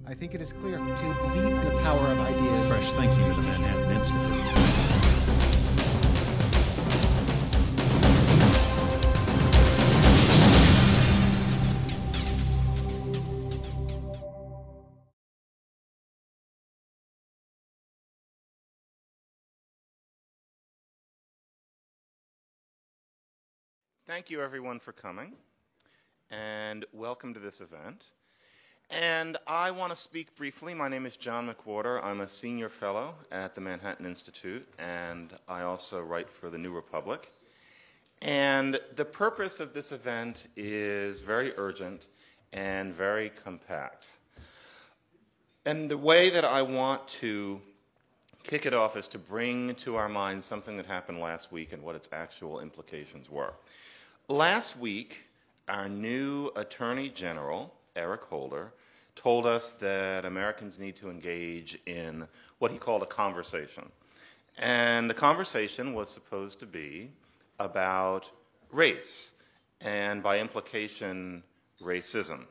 I think it is clear to believe in the power of ideas. Fresh thinking to the Manhattan Institute. Thank you, everyone, for coming, and welcome to this event. And I want to speak briefly. My name is John McWhorter. I'm a senior fellow at the Manhattan Institute, and I also write for the New Republic. And the purpose of this event is very urgent and very compact. And the way that I want to kick it off is to bring to our minds something that happened last week and what its actual implications were. Last week, our new Attorney General, Eric Holder, told us that Americans need to engage in what he called a conversation. And the conversation was supposed to be about race, and by implication, racism.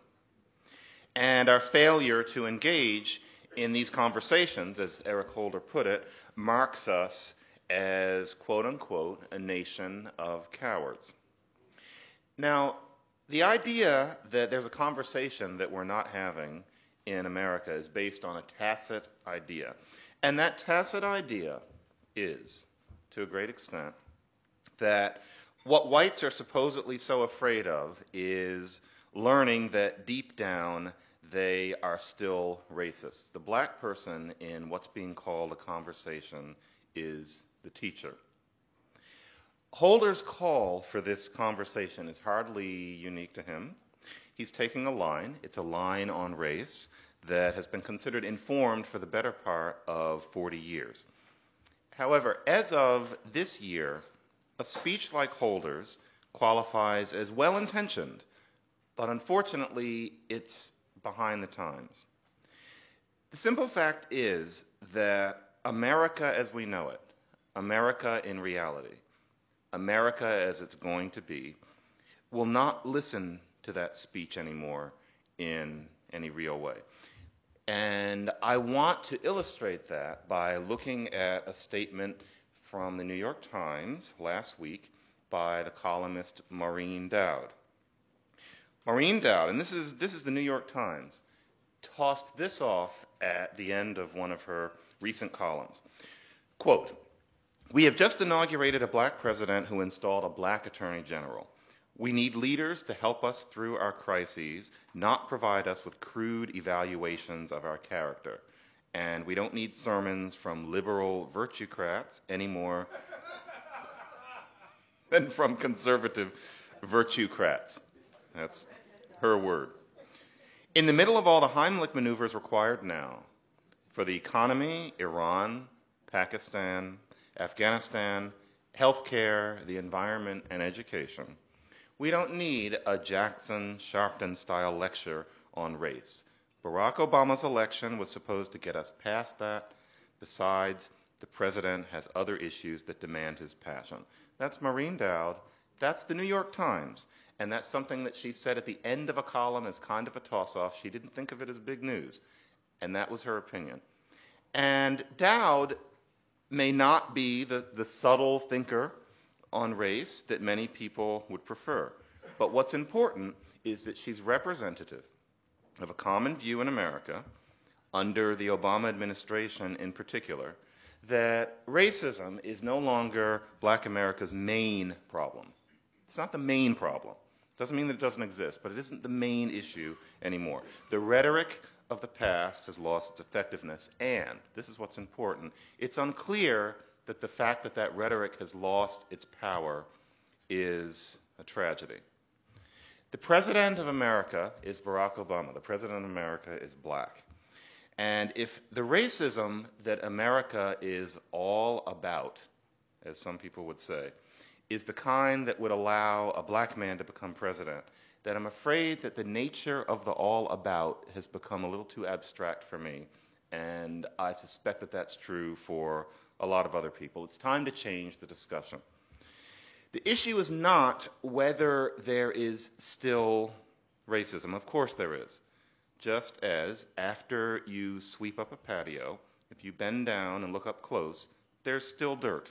And our failure to engage in these conversations, as Eric Holder put it, marks us as, quote unquote, a nation of cowards. Now, the idea that there's a conversation that we're not having in America is based on a tacit idea. And that tacit idea is, to a great extent, that what whites are supposedly so afraid of is learning that deep down they are still racist. The black person in what's being called a conversation is the teacher. Holder's call for this conversation is hardly unique to him. He's taking a line. It's a line on race that has been considered informed for the better part of 40 years. However, as of this year, a speech like Holder's qualifies as well-intentioned, but unfortunately, it's behind the times. The simple fact is that America as we know it, America in reality, America as it's going to be, will not listen to that speech anymore in any real way. And I want to illustrate that by looking at a statement from the New York Times last week by the columnist Maureen Dowd. Maureen Dowd, and this is the New York Times, tossed this off at the end of one of her recent columns. Quote, "We have just inaugurated a black president who installed a black attorney general. We need leaders to help us through our crises, not provide us with crude evaluations of our character. And we don't need sermons from liberal virtuecrats any more than from conservative virtuecrats." That's her word. In the middle of all the Heimlich maneuvers required now for the economy, Iran, Pakistan, Afghanistan, healthcare, the environment, and education, we don't need a Jackson Sharpton-style lecture on race. Barack Obama's election was supposed to get us past that. Besides, the president has other issues that demand his passion. That's Maureen Dowd. That's the New York Times. And that's something that she said at the end of a column as kind of a toss-off. She didn't think of it as big news. And that was her opinion. And Dowd may not be the subtle thinker on race that many people would prefer. But what's important is that she's representative of a common view in America, under the Obama administration in particular, that racism is no longer black America's main problem. It's not the main problem. Doesn't mean that it doesn't exist, but it isn't the main issue anymore. The rhetoric of the past has lost its effectiveness, and this is what's important, it's unclear that the fact that that rhetoric has lost its power is a tragedy. The President of America is Barack Obama. The President of America is black. And if the racism that America is all about, as some people would say, is the kind that would allow a black man to become president, then I'm afraid that the nature of the all about has become a little too abstract for me, and I suspect that that's true for a lot of other people. It's time to change the discussion. The issue is not whether there is still racism. Of course there is. just as after you sweep up a patio, if you bend down and look up close, there's still dirt.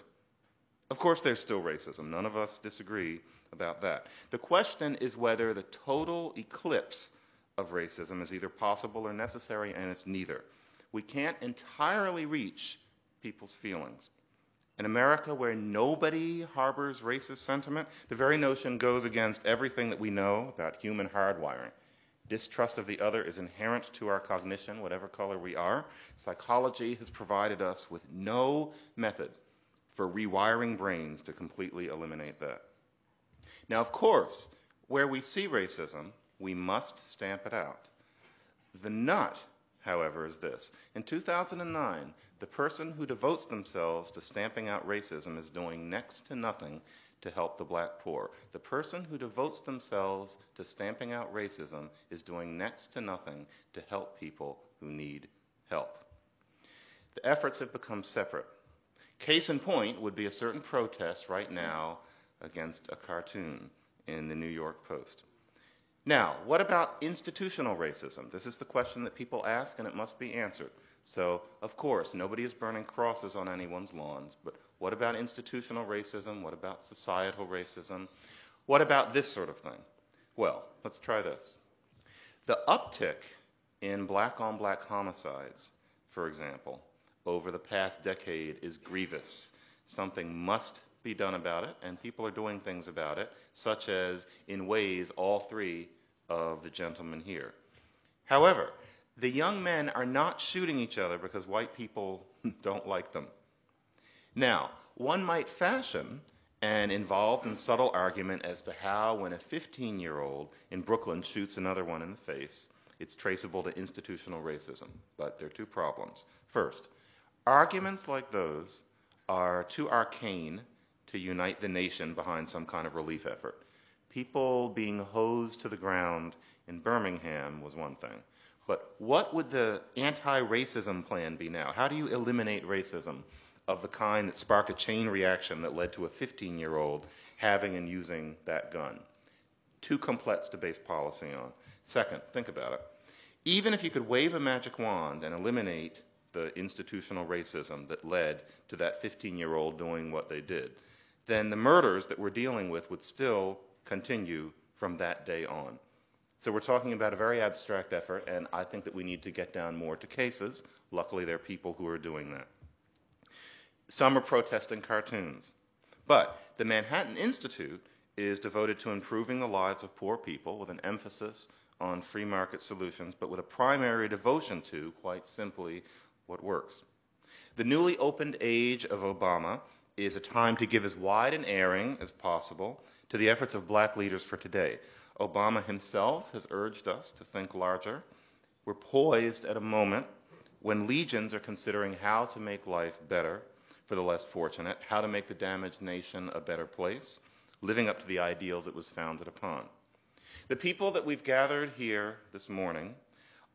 Of course, there's still racism. None of us disagree about that. The question is whether the total eclipse of racism is either possible or necessary, and it's neither. We can't entirely reach people's feelings. In America, where nobody harbors racist sentiment, the very notion goes against everything that we know about human hardwiring. Distrust of the other is inherent to our cognition, whatever color we are. Psychology has provided us with no method for rewiring brains to completely eliminate that. Now, of course, where we see racism, we must stamp it out. The nut, however, is this. In 2009, the person who devotes themselves to stamping out racism is doing next to nothing to help the black poor. The person who devotes themselves to stamping out racism is doing next to nothing to help people who need help. The efforts have become separate. Case in point would be a certain protest right now against a cartoon in the New York Post. Now, what about institutional racism? This is the question that people ask, and it must be answered. So, of course, nobody is burning crosses on anyone's lawns, but what about institutional racism? What about societal racism? What about this sort of thing? Well, let's try this. The uptick in black-on-black homicides, for example, over the past decade is grievous. Something must be done about it, and people are doing things about it, such as in ways all three of the gentlemen here. However, the young men are not shooting each other because white people don't like them. Now, one might fashion an involved and subtle argument as to how, when a 15-year-old in Brooklyn shoots another one in the face, it's traceable to institutional racism. But there are two problems. First, arguments like those are too arcane to unite the nation behind some kind of relief effort. People being hosed to the ground in Birmingham was one thing. But what would the anti-racism plan be now? How do you eliminate racism of the kind that sparked a chain reaction that led to a 15-year-old having and using that gun? Too complex to base policy on. Second, think about it. Even if you could wave a magic wand and eliminate the institutional racism that led to that 15-year-old doing what they did, then the murders that we're dealing with would still continue from that day on. So we're talking about a very abstract effort, and I think that we need to get down more to cases. Luckily, there are people who are doing that. Some are protesting cartoons. But the Manhattan Institute is devoted to improving the lives of poor people with an emphasis on free market solutions, but with a primary devotion to, quite simply, what works. The newly opened age of Obama is a time to give as wide an airing as possible to the efforts of black leaders for today. Obama himself has urged us to think larger. We're poised at a moment when legions are considering how to make life better for the less fortunate, how to make the damaged nation a better place, living up to the ideals it was founded upon. The people that we've gathered here this morning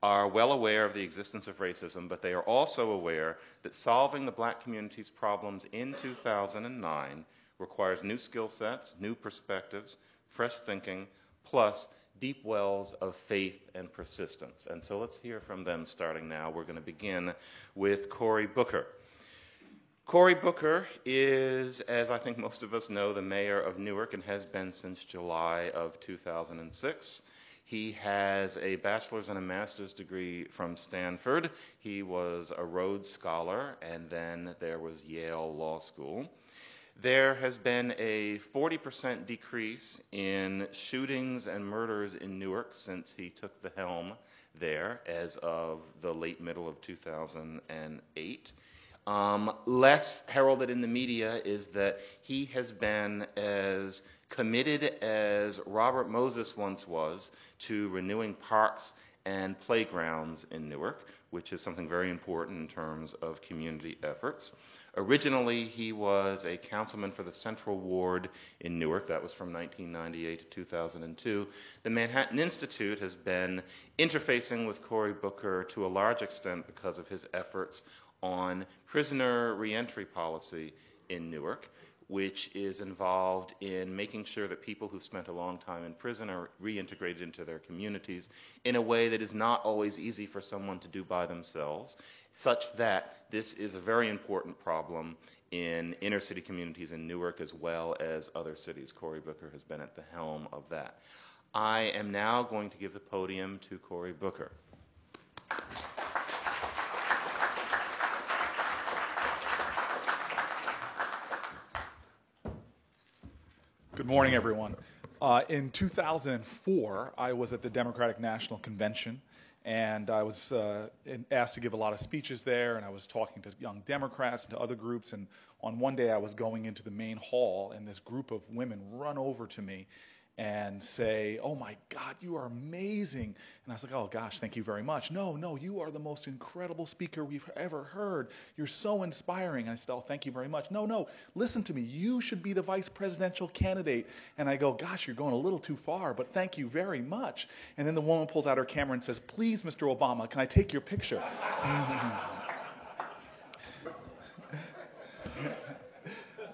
are well aware of the existence of racism, but they are also aware that solving the black community's problems in 2009 requires new skill sets, new perspectives, fresh thinking, plus deep wells of faith and persistence. And so let's hear from them starting now. We're going to begin with Cory Booker. Cory Booker is, as I think most of us know, the mayor of Newark and has been since July of 2006. He has a bachelor's and a master's degree from Stanford. He was a Rhodes Scholar, and then there was Yale Law School. There has been a 40% decrease in shootings and murders in Newark since he took the helm there as of the late middle of 2008. Less heralded in the media is that he has been as committed as Robert Moses once was to renewing parks and playgrounds in Newark, which is something very important in terms of community efforts. Originally, he was a councilman for the Central Ward in Newark. That was from 1998 to 2002. The Manhattan Institute has been interfacing with Cory Booker to a large extent because of his efforts on prisoner reentry policy in Newark. which is involved in making sure that people who spent a long time in prison are reintegrated into their communities in a way that is not always easy for someone to do by themselves, such that this is a very important problem in inner city communities in Newark as well as other cities. Cory Booker has been at the helm of that. I am now going to give the podium to Cory Booker. Good morning, everyone. In 2004, I was at the Democratic National Convention, and I was asked to give a lot of speeches there, and I was talking to young Democrats and to other groups, and on one day I was going into the main hall, and this group of women run over to me and say, "Oh my God, you are amazing." And I was like, "Oh gosh, thank you very much." No, you are the most incredible speaker we've ever heard. You're so inspiring." And I said, "Oh, thank you very much." No, listen to me. You should be the vice presidential candidate. And I go, "Gosh, you're going a little too far, but thank you very much." And then the woman pulls out her camera and says, "Please, Mr. Obama, can I take your picture?"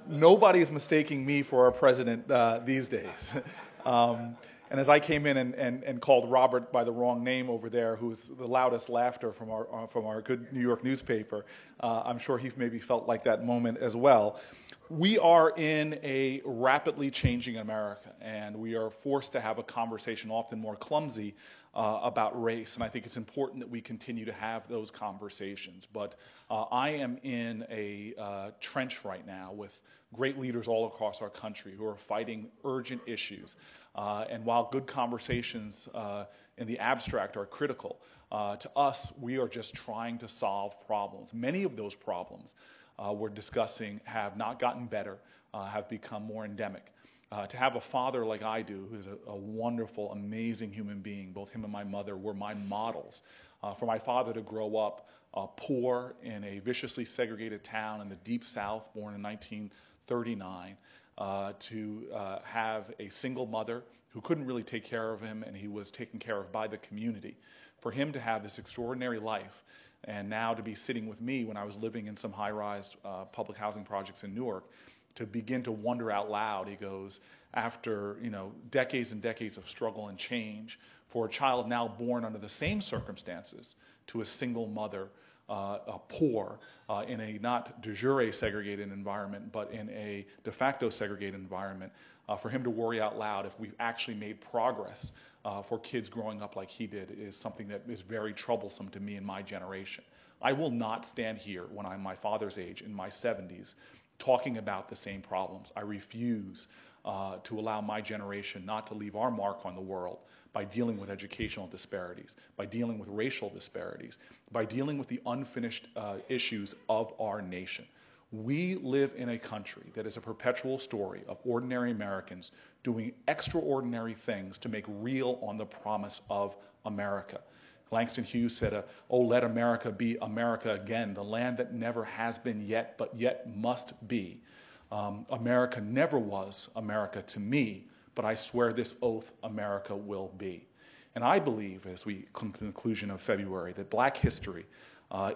Nobody is mistaking me for our president these days. And as I came in and called Robert by the wrong name over there, who's the loudest laughter from our good New York newspaper, I'm sure he maybe felt like that moment as well. We are in a rapidly changing America, and we are forced to have a conversation, often more clumsy, about race. And I think it's important that we continue to have those conversations. But I am in a trench right now with great leaders all across our country who are fighting urgent issues. And while good conversations in the abstract are critical, to us, we are just trying to solve problems. Many of those problems we're discussing have not gotten better, have become more endemic. To have a father like I do, who's a wonderful, amazing human being, both him and my mother were my models. For my father to grow up poor in a viciously segregated town in the Deep South, born in 1939, to have a single mother who couldn't really take care of him, and he was taken care of by the community. For him to have this extraordinary life, and now to be sitting with me when I was living in some high-rise public housing projects in Newark, to begin to wonder out loud, he goes, after decades and decades of struggle and change, for a child now born under the same circumstances to a single mother, poor, in a not de jure segregated environment, but in a de facto segregated environment, for him to worry out loud if we've actually made progress for kids growing up like he did is something that is very troublesome to me and my generation. I will not stand here when I'm my father's age, in my 70s, talking about the same problems. I refuse to allow my generation not to leave our mark on the world by dealing with educational disparities, by dealing with racial disparities, by dealing with the unfinished issues of our nation. We live in a country that is a perpetual story of ordinary Americans doing extraordinary things to make real on the promise of America. Langston Hughes said, "Oh, let America be America again, the land that never has been yet, but yet must be." America never was America to me, but I swear this oath, America will be. And I believe, as we come to the conclusion of February, that Black history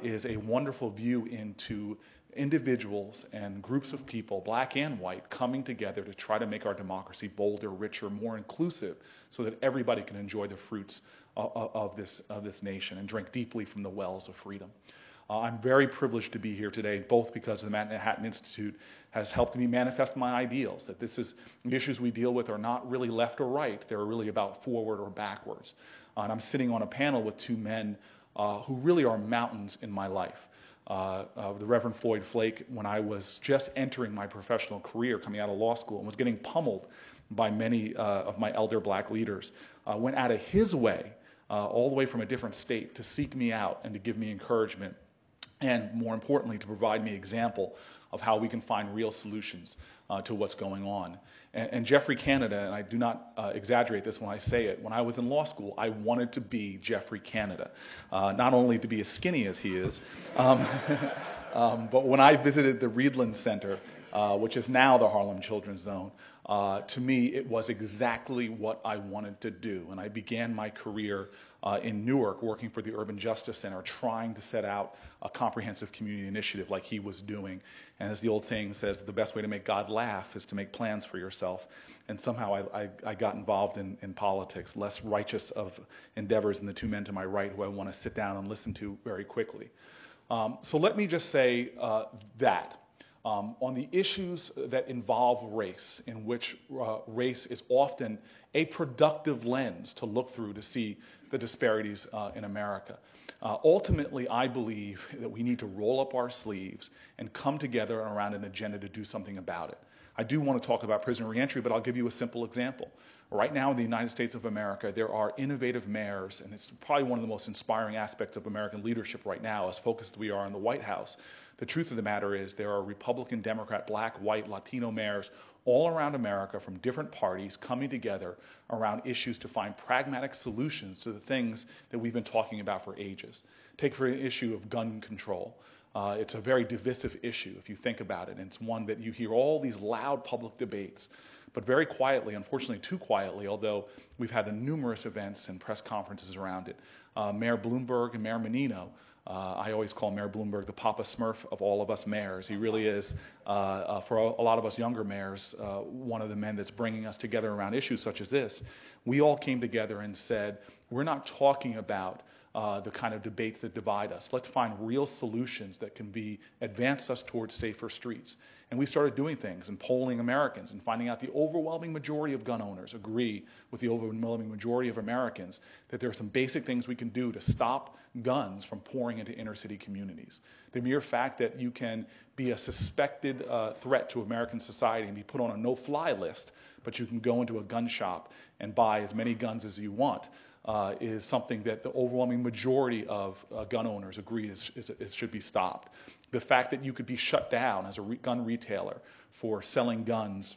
is a wonderful view into individuals and groups of people, black and white, coming together to try to make our democracy bolder, richer, more inclusive, so that everybody can enjoy the fruits of this nation and drink deeply from the wells of freedom. I'm very privileged to be here today, both because the Manhattan Institute has helped me manifest my ideals, that the issues we deal with are not really left or right, they're really about forward or backwards. And I'm sitting on a panel with two men who really are mountains in my life. The Reverend Floyd Flake, when I was just entering my professional career, coming out of law school, and was getting pummeled by many of my elder black leaders, went out of his way, all the way from a different state, to seek me out and to give me encouragement, and more importantly, to provide me example of how we can find real solutions to what's going on. And Geoffrey Canada, and I do not exaggerate this when I say it, when I was in law school, I wanted to be Geoffrey Canada. Not only to be as skinny as he is, but when I visited the Reedland Center, which is now the Harlem Children's Zone, to me it was exactly what I wanted to do. And I began my career in Newark working for the Urban Justice Center, trying to set out a comprehensive community initiative like he was doing. And as the old saying says, the best way to make God laugh is to make plans for yourself. And somehow I got involved in politics, less righteous of endeavors than the two men to my right who I want to sit down and listen to very quickly. So let me just say that. On the issues that involve race, in which race is often a productive lens to look through to see the disparities in America. Ultimately, I believe that we need to roll up our sleeves and come together around an agenda to do something about it. I do want to talk about prison reentry, but I'll give you a simple example. Right now in the United States of America, there are innovative mayors, and it's probably one of the most inspiring aspects of American leadership right now, as focused we are on the White House. The truth of the matter is there are Republican, Democrat, Black, White, Latino mayors all around America from different parties coming together around issues to find pragmatic solutions to the things that we've been talking about for ages. Take for an issue of gun control. It's a very divisive issue if you think about it, and it's one that you hear all these loud public debates, but very quietly, unfortunately too quietly, although we've had numerous events and press conferences around it. Mayor Bloomberg and Mayor Menino, I always call Mayor Bloomberg the Papa Smurf of all of us mayors. He really is, for a lot of us younger mayors, one of the men that's bringing us together around issues such as this. We all came together and said, we're not talking about the kind of debates that divide us. Let's find real solutions that can advance us towards safer streets. And we started doing things and polling Americans and finding out the overwhelming majority of gun owners agree with the overwhelming majority of Americans that there are some basic things we can do to stop guns from pouring into inner city communities. The mere fact that you can be a suspected threat to American society and be put on a no-fly list, but you can go into a gun shop and buy as many guns as you want, is something that the overwhelming majority of gun owners agree should be stopped. The fact that you could be shut down as a gun retailer for selling guns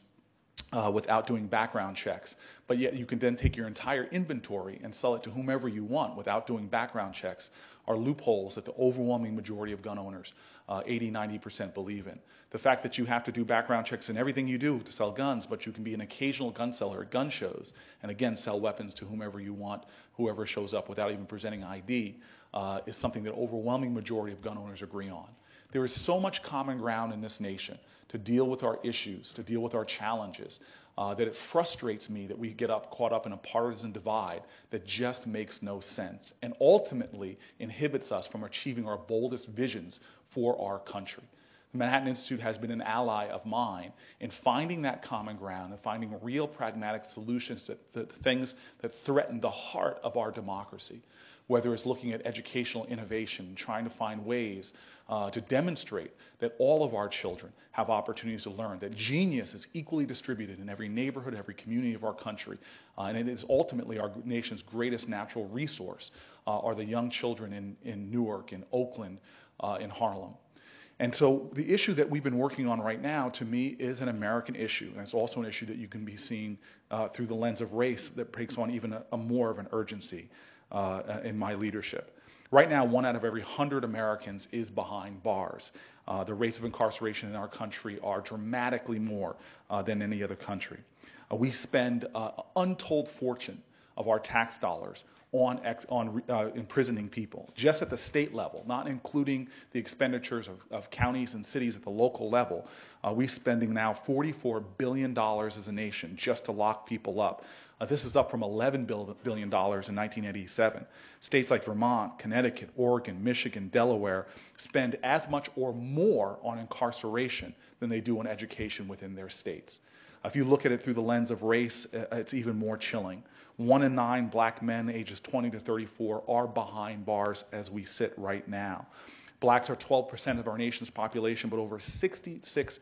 without doing background checks, but yet you can then take your entire inventory and sell it to whomever you want without doing background checks are loopholes that the overwhelming majority of gun owners, 80-90%, believe in. The fact that you have to do background checks in everything you do to sell guns, but you can be an occasional gun seller at gun shows and again sell weapons to whomever you want, whoever shows up without even presenting ID, is something that overwhelming majority of gun owners agree on. There is so much common ground in this nation to deal with our issues, to deal with our challenges, that it frustrates me that we get caught up in a partisan divide that just makes no sense and ultimately inhibits us from achieving our boldest visions for our country. The Manhattan Institute has been an ally of mine in finding that common ground and finding real pragmatic solutions to things that threaten the heart of our democracy, whether it's looking at educational innovation, trying to find ways to demonstrate that all of our children have opportunities to learn, that genius is equally distributed in every neighborhood, every community of our country, and it is ultimately our nation's greatest natural resource, are the young children in Newark, in Oakland, in Harlem. And so the issue that we've been working on right now, to me, is an American issue. And it's also an issue that you can be seeing through the lens of race that takes on even a more of an urgency in my leadership. Right now, 1 out of every 100 Americans is behind bars. The rates of incarceration in our country are dramatically more than any other country. We spend an untold fortune of our tax dollars on imprisoning people, just at the state level, not including the expenditures of counties and cities at the local level. We're spending now $44 billion as a nation just to lock people up. This is up from $11 billion in 1987. States like Vermont, Connecticut, Oregon, Michigan, Delaware spend as much or more on incarceration than they do on education within their states. If you look at it through the lens of race, it's even more chilling. 1 in 9 black men ages 20 to 34 are behind bars as we sit right now. Blacks are 12% of our nation's population, but over 66%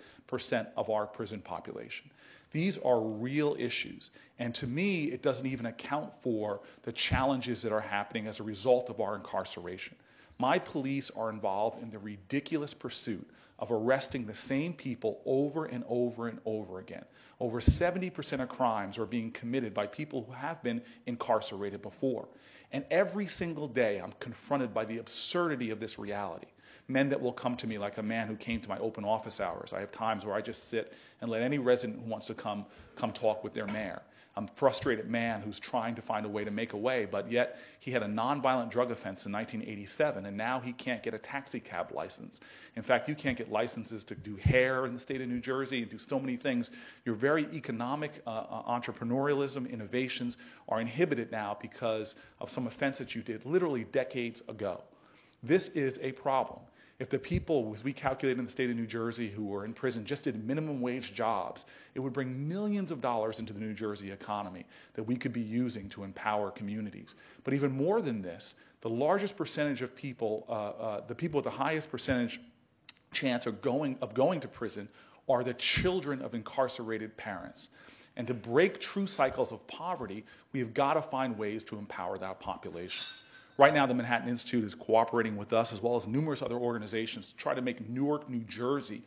of our prison population. These are real issues, and to me, it doesn't even account for the challenges that are happening as a result of our incarceration. My police are involved in the ridiculous pursuit of arresting the same people over and over and over again. Over 70% of crimes are being committed by people who have been incarcerated before. And every single day, I'm confronted by the absurdity of this reality. Men that will come to me, like a man who came to my open office hours. I have times where I just sit and let any resident who wants to come talk with their mayor. frustrated man who's trying to find a way to make a way, but yet he had a nonviolent drug offense in 1987, and now he can't get a taxi cab license. In fact, you can't get licenses to do hair in the state of New Jersey and do so many things. Your very economic entrepreneurialism, innovations are inhibited now because of some offense that you did literally decades ago. This is a problem. If the people, as we calculated in the state of New Jersey, who were in prison just did minimum wage jobs, it would bring millions of dollars into the New Jersey economy that we could be using to empower communities. But even more than this, the largest percentage of people, the people with the highest percentage chance of going to prison are the children of incarcerated parents. And to break true cycles of poverty, we have got to find ways to empower that population. Right now, the Manhattan Institute is cooperating with us as well as numerous other organizations to try to make Newark, New Jersey,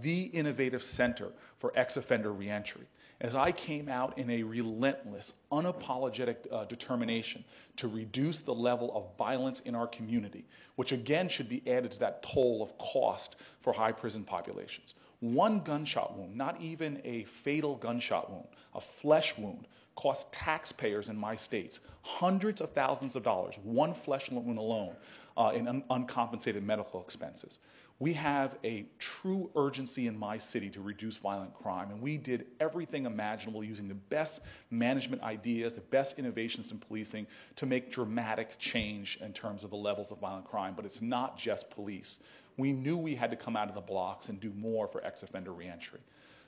the innovative center for ex-offender reentry. As I came out in a relentless, unapologetic determination to reduce the level of violence in our community, which again should be added to that toll of cost for high prison populations. One gunshot wound, not even a fatal gunshot wound, a flesh wound, cost taxpayers in my states hundreds of thousands of dollars, one flesh wound alone, in uncompensated medical expenses. We have a true urgency in my city to reduce violent crime, and we did everything imaginable using the best management ideas, the best innovations in policing to make dramatic change in terms of the levels of violent crime. But it's not just police. We knew we had to come out of the blocks and do more for ex-offender reentry.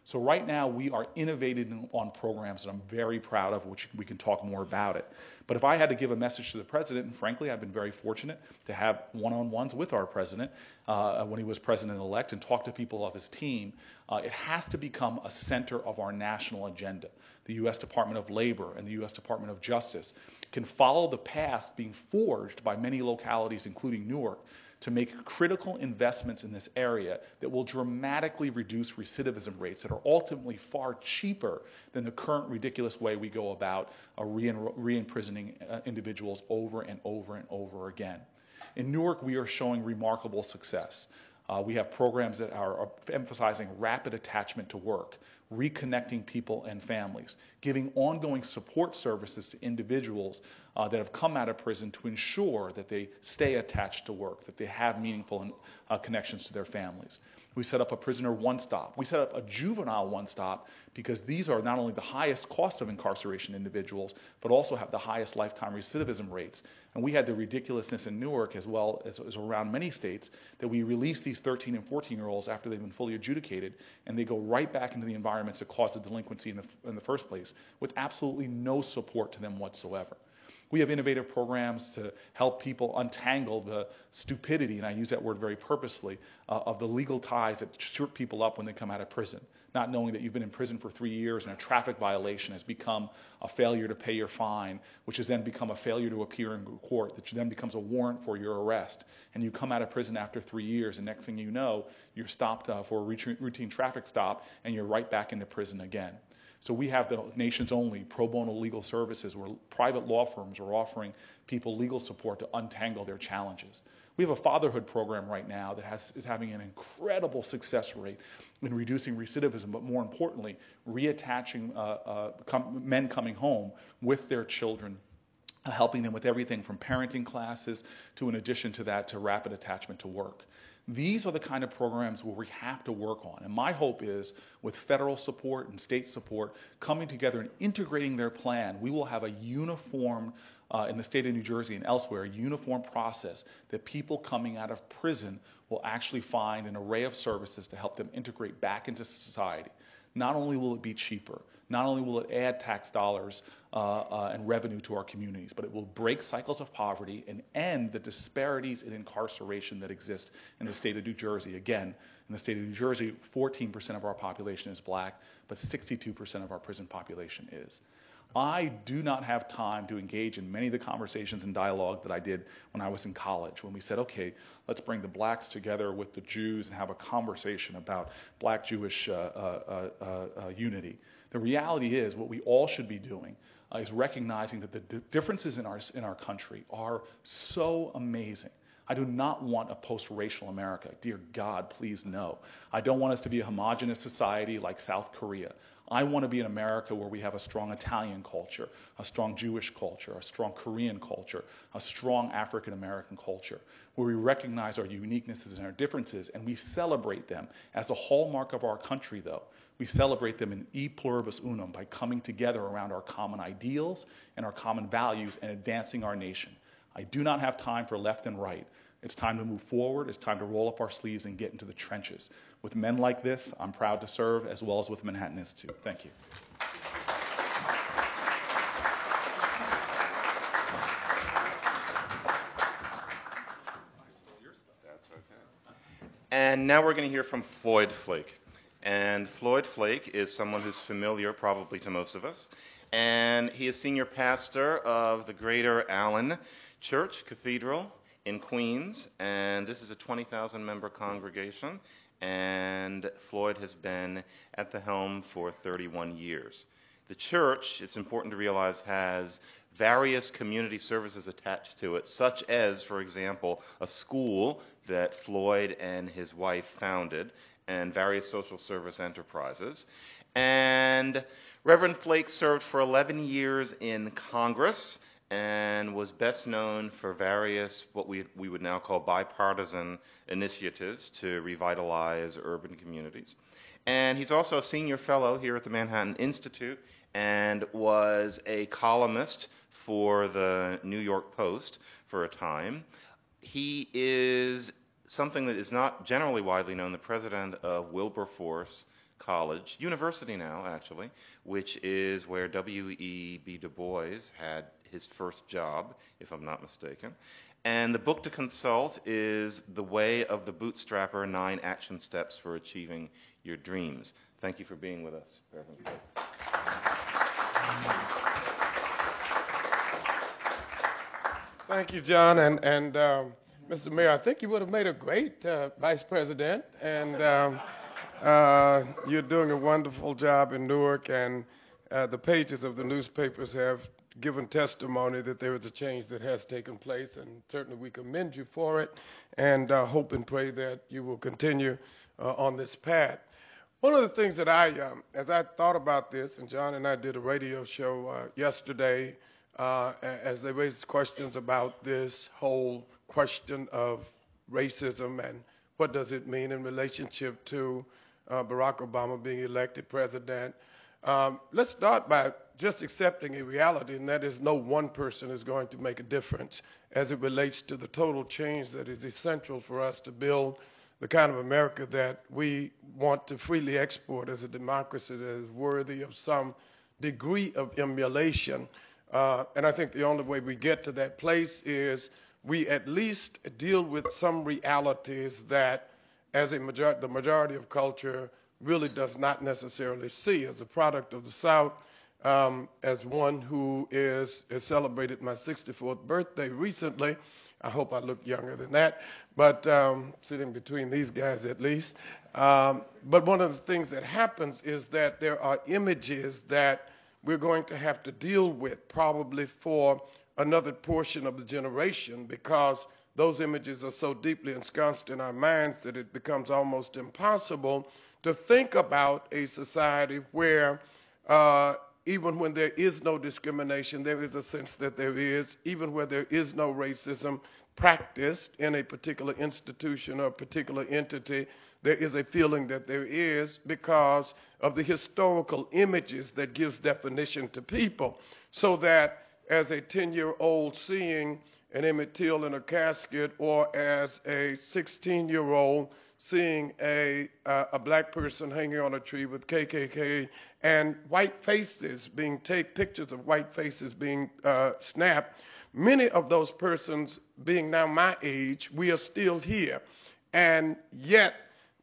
So right now we are innovating on programs that I'm very proud of, which we can talk more about it. But if I had to give a message to the president, and frankly I've been very fortunate to have one-on-ones with our president when he was president-elect and talk to people of his team, it has to become a center of our national agenda. The U.S. Department of Labor and the U.S. Department of Justice can follow the path being forged by many localities, including Newark, to make critical investments in this area that will dramatically reduce recidivism rates that are ultimately far cheaper than the current ridiculous way we go about re-imprisoning individuals over and over and over again. In Newark, we are showing remarkable success. We have programs that are emphasizing rapid attachment to work, reconnecting people and families, giving ongoing support services to individuals that have come out of prison to ensure that they stay attached to work, that they have meaningful connections to their families. We set up a prisoner one-stop. We set up a juvenile one-stop because these are not only the highest cost of incarceration individuals, but also have the highest lifetime recidivism rates. And we had the ridiculousness in Newark, as well as around many states, that we release these 13 and 14-year-olds after they've been fully adjudicated, and they go right back into the environments that caused the delinquency in the first place, with absolutely no support to them whatsoever. We have innovative programs to help people untangle the stupidity, and I use that word very purposely, of the legal ties that trip people up when they come out of prison. Not knowing that you've been in prison for 3 years and a traffic violation has become a failure to pay your fine, which has then become a failure to appear in court, that then becomes a warrant for your arrest. And you come out of prison after 3 years, and next thing you know, you're stopped for a routine traffic stop, and you're right back into prison again. So we have the nation's only pro bono legal services where private law firms are offering people legal support to untangle their challenges. We have a fatherhood program right now that is having an incredible success rate in reducing recidivism, but more importantly, reattaching men coming home with their children, helping them with everything from parenting classes to, in addition to that, to rapid attachment to work. These are the kind of programs where we have to work on. And my hope is, with federal support and state support coming together and integrating their plan, we will have a uniform, in the state of New Jersey and elsewhere, a uniform process that people coming out of prison will actually find an array of services to help them integrate back into society. Not only will it be cheaper, not only will it add tax dollars and revenue to our communities, but it will break cycles of poverty and end the disparities in incarceration that exist in the state of New Jersey. Again, in the state of New Jersey, 14% of our population is black, but 62% of our prison population is. I do not have time to engage in many of the conversations and dialogue that I did when I was in college, when we said, okay, let's bring the blacks together with the Jews and have a conversation about black-Jewish unity. The reality is what we all should be doing is recognizing that the differences in our country are so amazing. I do not want a post-racial America. Dear God, please no. I don't want us to be a homogenous society like South Korea. I want to be in America where we have a strong Italian culture, a strong Jewish culture, a strong Korean culture, a strong African American culture, where we recognize our uniquenesses and our differences, and we celebrate them. As a hallmark of our country, though, we celebrate them in e pluribus unum, by coming together around our common ideals and our common values and advancing our nation. I do not have time for left and right. It's time to move forward. It's time to roll up our sleeves and get into the trenches. With men like this, I'm proud to serve, as well as with Manhattan Institute. Thank you. That's okay. And now we're going to hear from Floyd Flake. And Floyd Flake is someone who's familiar probably to most of us. And he is senior pastor of the Greater Allen Church Cathedral in Queens, and this is a 20,000 member congregation, and Floyd has been at the helm for 31 years. The church, it's important to realize, has various community services attached to it, such as, for example, a school that Floyd and his wife founded, and various social service enterprises. And Reverend Flake served for 11 years in Congress, and was best known for various what we would now call bipartisan initiatives to revitalize urban communities. And he's also a senior fellow here at the Manhattan Institute and was a columnist for the New York Post for a time. He is something that is not generally widely known, the president of Wilberforce College, university now actually, which is where W.E.B. Du Bois had his first job, if I'm not mistaken. And the book to consult is The Way of the Bootstrapper, 9 Action Steps for Achieving Your Dreams. Thank you for being with us, Reverend. Thank you, John. And Mr. Mayor, I think you would have made a great vice president. And you're doing a wonderful job in Newark, and the pages of the newspapers have given testimony that there is a change that has taken place, and certainly we commend you for it, and hope and pray that you will continue on this path. One of the things that as I thought about this, and John and I did a radio show yesterday, as they raised questions about this whole question of racism and what does it mean in relationship to Barack Obama being elected president. Let's start by just accepting a reality, and that is no one person is going to make a difference as it relates to the total change that is essential for us to build the kind of America that we want to freely export as a democracy that is worthy of some degree of emulation. And I think the only way we get to that place is we at least deal with some realities that as the majority of culture really does not necessarily see. As a product of the South, as one who has celebrated my 64th birthday recently, I hope I look younger than that, but sitting between these guys at least. But one of the things that happens is that there are images that we're going to have to deal with probably for another portion of the generation, because those images are so deeply ensconced in our minds that it becomes almost impossible to think about a society where even when there is no discrimination, there is a sense that there is, even where there is no racism practiced in a particular institution or a particular entity, there is a feeling that there is because of the historical images that gives definition to people. So that as a 10-year-old seeing an Emmett Till in a casket, or as a 16-year-old seeing a black person hanging on a tree with KKK and white faces pictures of white faces being snapped, many of those persons being now my age, we are still here. And yet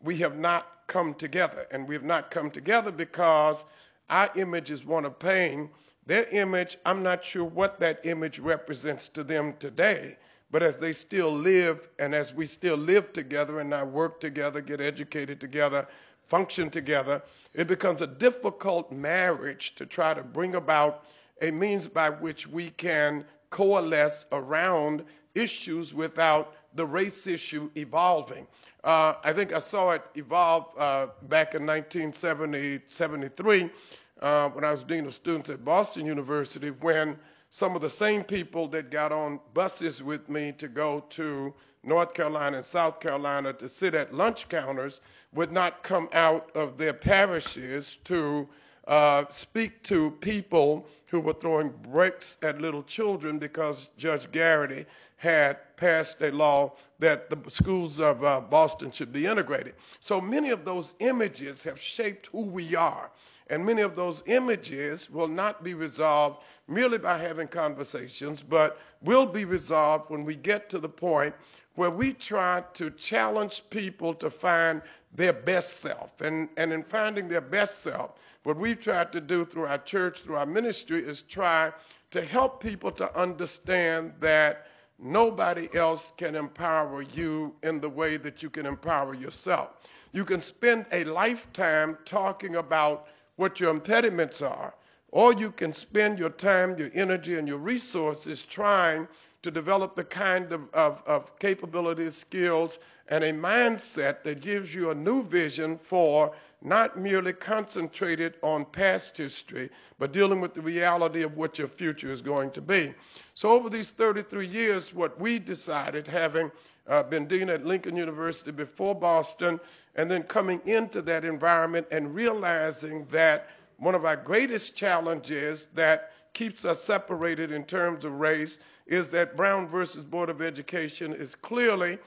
we have not come together. And we have not come together because our image is one of pain. Their image, I'm not sure what that image represents to them today, but as they still live and as we still live together and now work together, get educated together, function together, it becomes a difficult marriage to try to bring about a means by which we can coalesce around issues without the race issue evolving. I think I saw it evolve back in 1970, 73, when I was dean of students at Boston University, when some of the same people that got on buses with me to go to North Carolina and South Carolina to sit at lunch counters would not come out of their parishes to speak to people who were throwing bricks at little children because Judge Garrity had passed a law that the schools of Boston should be integrated. So many of those images have shaped who we are. And many of those images will not be resolved merely by having conversations, but will be resolved when we get to the point where we try to challenge people to find their best self. And in finding their best self, what we've tried to do through our church, through our ministry, is try to help people to understand that nobody else can empower you in the way that you can empower yourself. You can spend a lifetime talking about what your impediments are, or you can spend your time, your energy, and your resources trying to develop the kind of capabilities, skills, and a mindset that gives you a new vision for not merely concentrated on past history, but dealing with the reality of what your future is going to be. So over these 33 years, what we decided, having been dean at Lincoln University before Boston, and then coming into that environment and realizing that one of our greatest challenges that keeps us separated in terms of race is that Brown versus Board of Education is clearly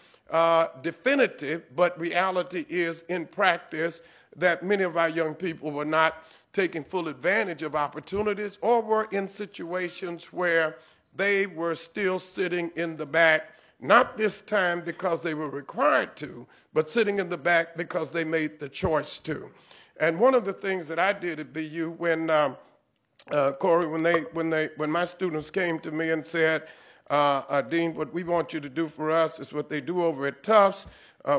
definitive, but reality is in practice that many of our young people were not taking full advantage of opportunities or were in situations where they were still sitting in the back, not this time because they were required to, but sitting in the back because they made the choice to. And one of the things that I did at BU when Cory, when my students came to me and said, Dean, what we want you to do for us is what they do over at Tufts.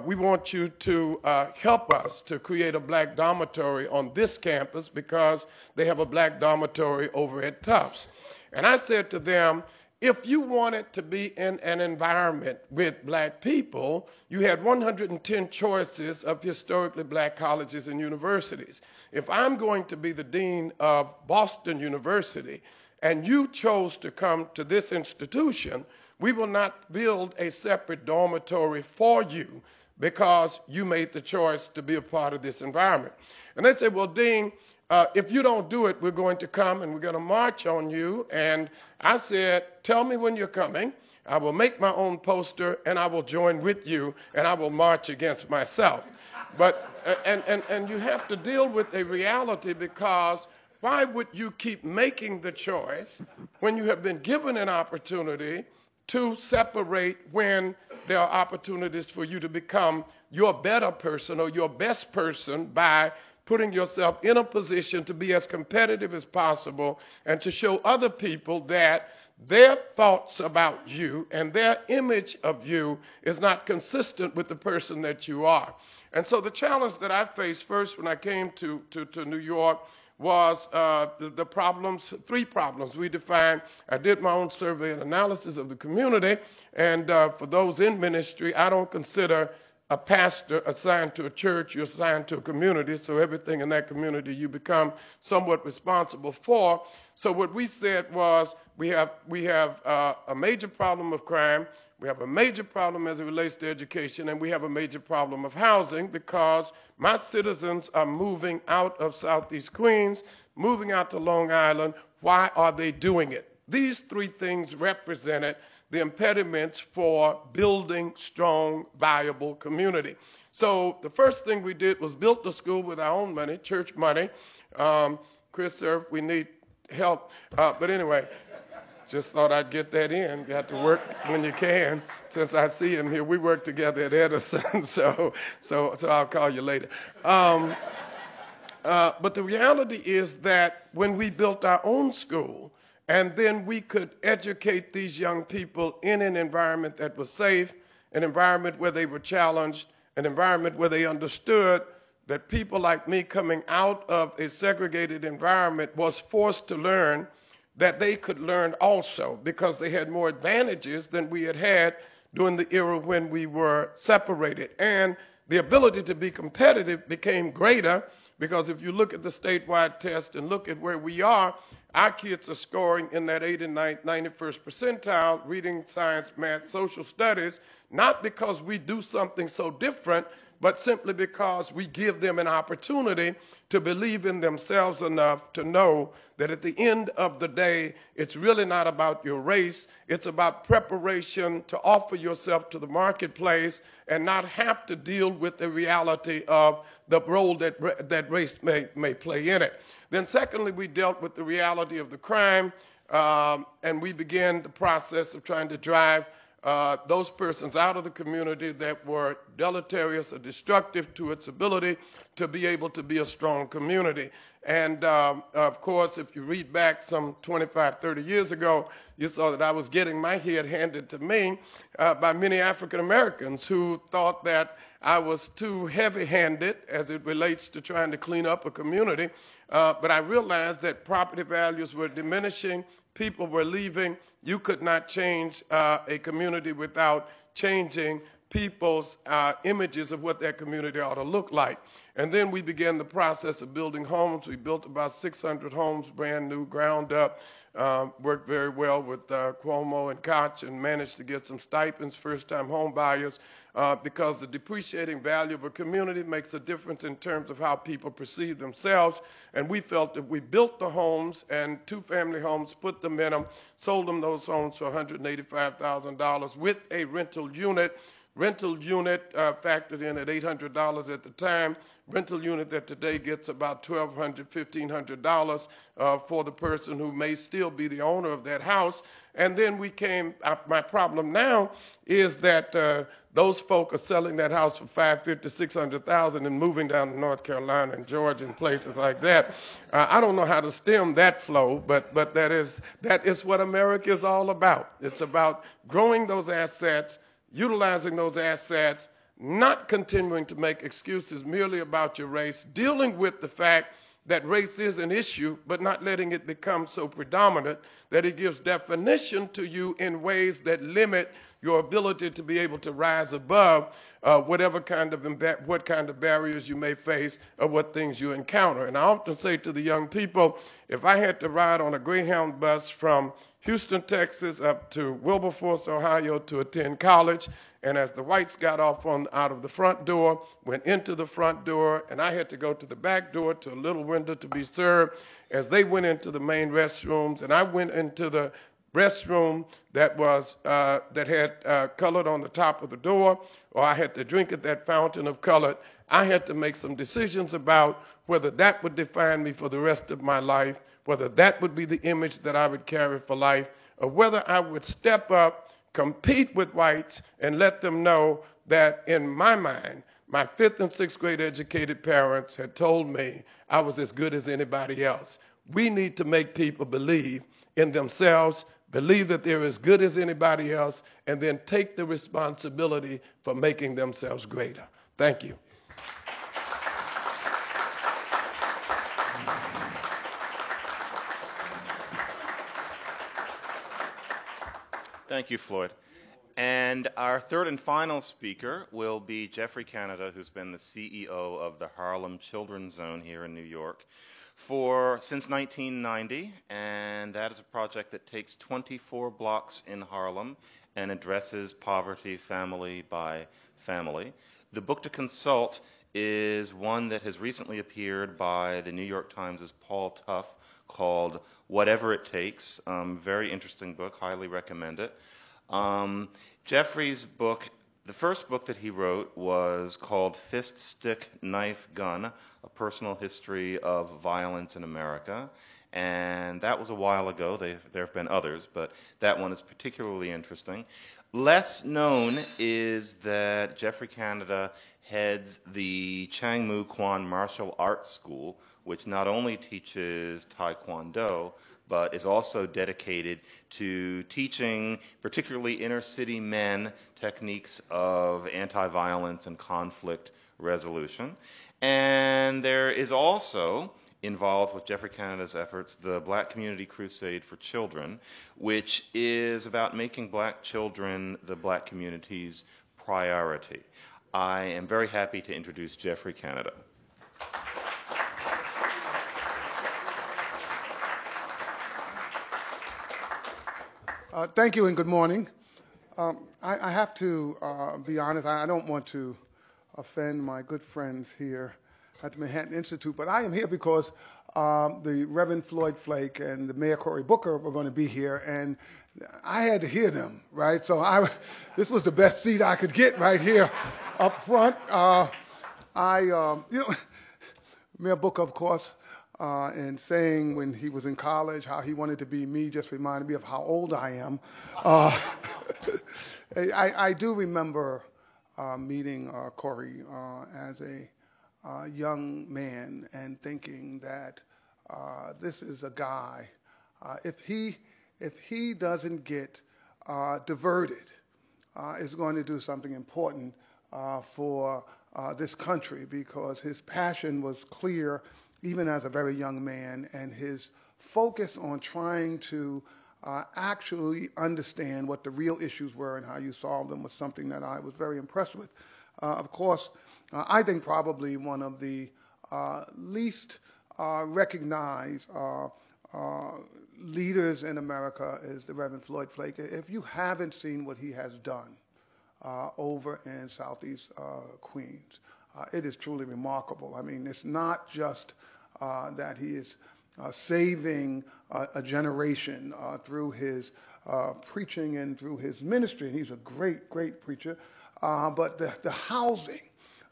We want you to help us to create a black dormitory on this campus because they have a black dormitory over at Tufts. And I said to them, if you wanted to be in an environment with black people, you had 110 choices of historically black colleges and universities. If I'm going to be the dean of Boston University and you chose to come to this institution, we will not build a separate dormitory for you because you made the choice to be a part of this environment. And they said, well, Dean, if you don't do it, we're going to come and we're going to march on you. And I said, tell me when you're coming. I will make my own poster and I will join with you and I will march against myself. But, and you have to deal with a reality, because why would you keep making the choice when you have been given an opportunity to separate when there are opportunities for you to become your better person or your best person by putting yourself in a position to be as competitive as possible and to show other people that their thoughts about you and their image of you is not consistent with the person that you are. And so the challenge that I faced first when I came to New York was the problems, three problems we defined. I did my own survey and analysis of the community, and for those in ministry, I don't consider a pastor assigned to a church, you're assigned to a community, so everything in that community you become somewhat responsible for. So what we said was we have a major problem of crime, we have a major problem as it relates to education, and we have a major problem of housing because my citizens are moving out of Southeast Queens, moving out to Long Island. Why are they doing it? These three things represented the impediments for building strong, viable community. So the first thing we did was built the school with our own money, church money. Chris, sir, we need help. But anyway, just thought I'd get that in. You have to work when you can. Since I see him here, we work together at Edison, so I'll call you later. But the reality is that when we built our own school, and then we could educate these young people in an environment that was safe, an environment where they were challenged, an environment where they understood that people like me coming out of a segregated environment was forced to learn that they could learn also, because they had more advantages than we had had during the era when we were separated. And the ability to be competitive became greater, because if you look at the statewide test and look at where we are, our kids are scoring in that 89th, 91st percentile, reading, science, math, social studies, not because we do something so different, but simply because we give them an opportunity to believe in themselves enough to know that at the end of the day, it's really not about your race. It's about preparation to offer yourself to the marketplace and not have to deal with the reality of the role that race may play in it. Then secondly, we dealt with the reality of the crime, and we began the process of trying to drive those persons out of the community that were deleterious or destructive to its ability to be able to be a strong community. And of course, if you read back some 25, 30 years ago, you saw that I was getting my head handed to me by many African Americans who thought that I was too heavy-handed as it relates to trying to clean up a community. But I realized that property values were diminishing, people were leaving. You could not change a community without changing people's images of what that community ought to look like. And then we began the process of building homes. We built about 600 homes, brand new, ground up, worked very well with Cuomo and Koch, and managed to get some stipends, first-time home buyers, because the depreciating value of a community makes a difference in terms of how people perceive themselves. And we felt that we built the homes and two-family homes, put them in them, sold them those homes for $185,000 with a rental unit. Rental unit factored in at $800 at the time. Rental unit that today gets about $1,200, $1,500 for the person who may still be the owner of that house. And then my problem now is that those folk are selling that house for $550,000, $600,000 and moving down to North Carolina and Georgia and places like that. I don't know how to stem that flow, but that is what America is all about. It's about growing those assets, utilizing those assets, not continuing to make excuses merely about your race, dealing with the fact that race is an issue, but not letting it become so predominant that it gives definition to you in ways that limit your ability to be able to rise above what kind of barriers you may face or what things you encounter. And I often say to the young people, if I had to ride on a Greyhound bus from Houston, Texas, up to Wilberforce, Ohio, to attend college, and as the whites got off out of the front door, went into the front door, and I had to go to the back door to a little window to be served, as they went into the main restrooms, and I went into the restroom that had colored on the top of the door, or I had to drink at that fountain of color. I had to make some decisions about whether that would define me for the rest of my life, whether that would be the image that I would carry for life, or whether I would step up, compete with whites, and let them know that in my mind, my 5th and 6th grade educated parents had told me I was as good as anybody else. We need to make people believe in themselves, believe that they're as good as anybody else, and then take the responsibility for making themselves greater. Thank you. Thank you, Floyd. And our third and final speaker will be Geoffrey Canada, who's been the CEO of the Harlem Children's Zone here in New York since 1990, and that is a project that takes 24 blocks in Harlem and addresses poverty family by family. The book to consult is one that has recently appeared by the New York Times' Paul Tough, called Whatever It Takes. Very interesting book, highly recommend it. Geoffrey's book, the first book that he wrote, was called Fist, Stick, Knife, Gun, A Personal History of Violence in America. And that was a while ago. There have been others, but that one is particularly interesting. Less known is that Geoffrey Canada heads the Changmu Kwan Martial Arts School, which not only teaches Taekwondo, but is also dedicated to teaching particularly inner-city men techniques of anti-violence and conflict resolution. And there is also involved with Geoffrey Canada's efforts, the Black Community Crusade for Children, which is about making black children the black community's priority. I am very happy to introduce Geoffrey Canada. Thank you and good morning. I have to be honest, I don't want to offend my good friends here at the Manhattan Institute, but I am here because the Reverend Floyd Flake and the Mayor Cory were going to be here, and I had to hear them, right? So this was the best seat I could get right here up front. Mayor Booker, of course, and saying when he was in college how he wanted to be me just reminded me of how old I am. I do remember meeting Cory as a young man and thinking that this is a guy, if he doesn't get diverted, is going to do something important for this country, because his passion was clear even as a very young man, and his focus on trying to actually understand what the real issues were and how you solved them was something that I was very impressed with. Of course, I think probably one of the least recognized leaders in America is the Reverend Floyd Flake. If you haven't seen what he has done over in Southeast Queens, it is truly remarkable. I mean, it's not just that he is saving a generation through his preaching and through his ministry. He's a great, great preacher. But the housing,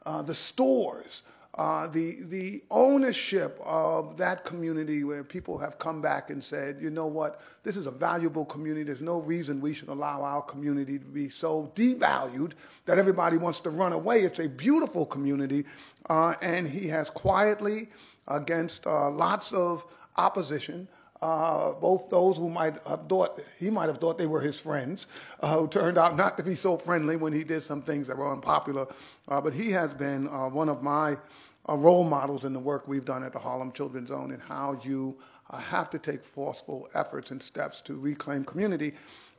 the stores, the ownership of that community, where people have come back and said, you know what, this is a valuable community. There's no reason we should allow our community to be so devalued that everybody wants to run away. It's a beautiful community. And he has quietly, against lots of opposition, both those who he might have thought they were his friends, who turned out not to be so friendly when he did some things that were unpopular. But he has been one of my role models in the work we've done at the Harlem Children's Zone, and how you have to take forceful efforts and steps to reclaim community.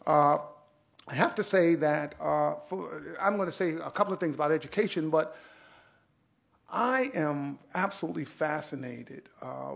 I have to say that I'm going to say a couple of things about education, but I am absolutely fascinated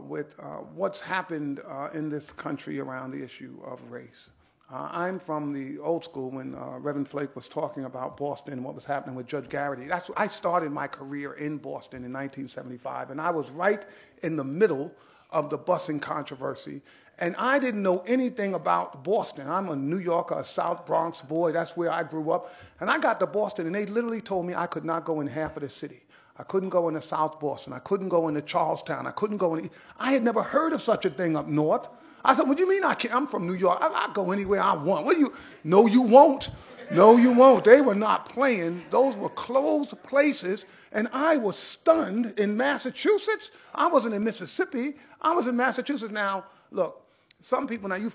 with what's happened in this country around the issue of race. I'm from the old school when Reverend Flake was talking about Boston and what was happening with Judge Garrity. I started my career in Boston in 1975, and I was right in the middle of the busing controversy. And I didn't know anything about Boston. I'm a New Yorker, a South Bronx boy. That's where I grew up. And I got to Boston, and they literally told me I could not go in half of the city. I couldn't go into South Boston. I couldn't go into Charlestown. I couldn't go in. I had never heard of such a thing up north. I said, what do you mean I can't? I'm from New York. I'll go anywhere I want. What do you? No, you won't. No, you won't. They were not playing. Those were closed places. And I was stunned in Massachusetts. I wasn't in Mississippi. I was in Massachusetts. Now, look, some people, now you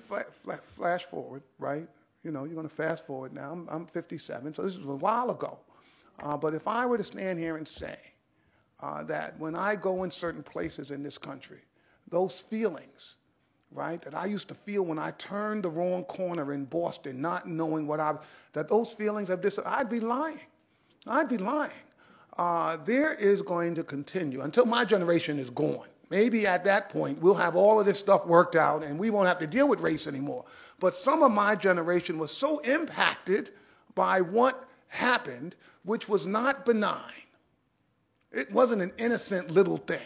flash forward, right? You know, you're going to fast forward now. I'm 57, so this is a while ago. But if I were to stand here and say that when I go in certain places in this country, those feelings, right, that I used to feel when I turned the wrong corner in Boston, not knowing that those feelings of this, I'd be lying. I'd be lying. There is going to continue until my generation is gone. Maybe at that point we'll have all of this stuff worked out and we won't have to deal with race anymore. But some of my generation was so impacted by what happened, which was not benign. It wasn't an innocent little thing.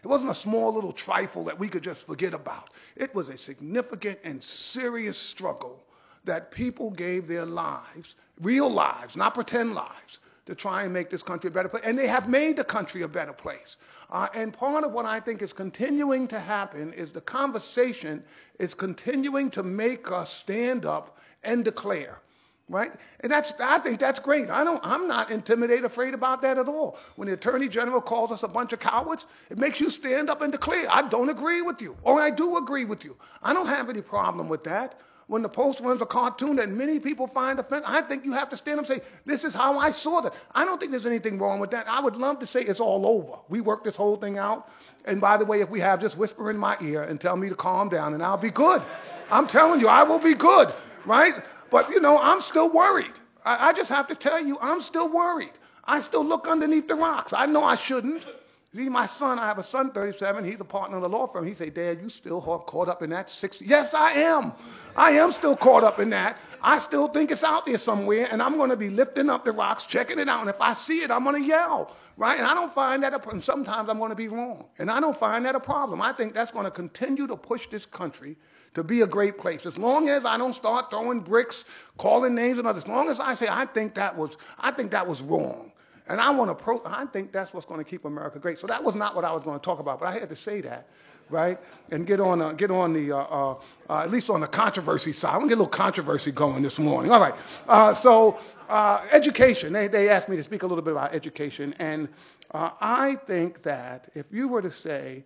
It wasn't a small little trifle that we could just forget about. It was a significant and serious struggle that people gave their lives, real lives, not pretend lives, to try and make this country a better place. And they have made the country a better place. And part of what I think is continuing to happen is the conversation is continuing to make us stand up and declare. Right? And I think that's great. I'm not intimidated, afraid about that at all. When the Attorney General calls us a bunch of cowards, it makes you stand up and declare, I don't agree with you, or I do agree with you. I don't have any problem with that. when the Post runs a cartoon that many people find offensive, I think you have to stand up and say, this is how I saw that. I don't think there's anything wrong with that. I would love to say it's all over. We worked this whole thing out. And by the way, if we have, just whisper in my ear and tell me to calm down and I'll be good. I'm telling you, I will be good, right? But, I'm still worried. I just have to tell you, I'm still worried. I still look underneath the rocks. I know I shouldn't. See, my son, I have a son, 37, he's a partner in the law firm. He say, Dad, you still caught up in that 60? Yes, I am. I am still caught up in that. I still think it's out there somewhere, and I'm going to be lifting up the rocks, checking it out, and if I see it, I'm going to yell, right? And I don't find that, and sometimes I'm going to be wrong, and I don't find that a problem. I think that's going to continue to push this country to be a great place. As long as I don't start throwing bricks, calling names and others, as long as I say, I think that was wrong. And I think that's what's going to keep America great. So that was not what I was going to talk about, but I had to say that, right? And get on the at least on the controversy side. I'm going to get a little controversy going this morning. All right. So education. They asked me to speak a little bit about education, and I think that if you were to say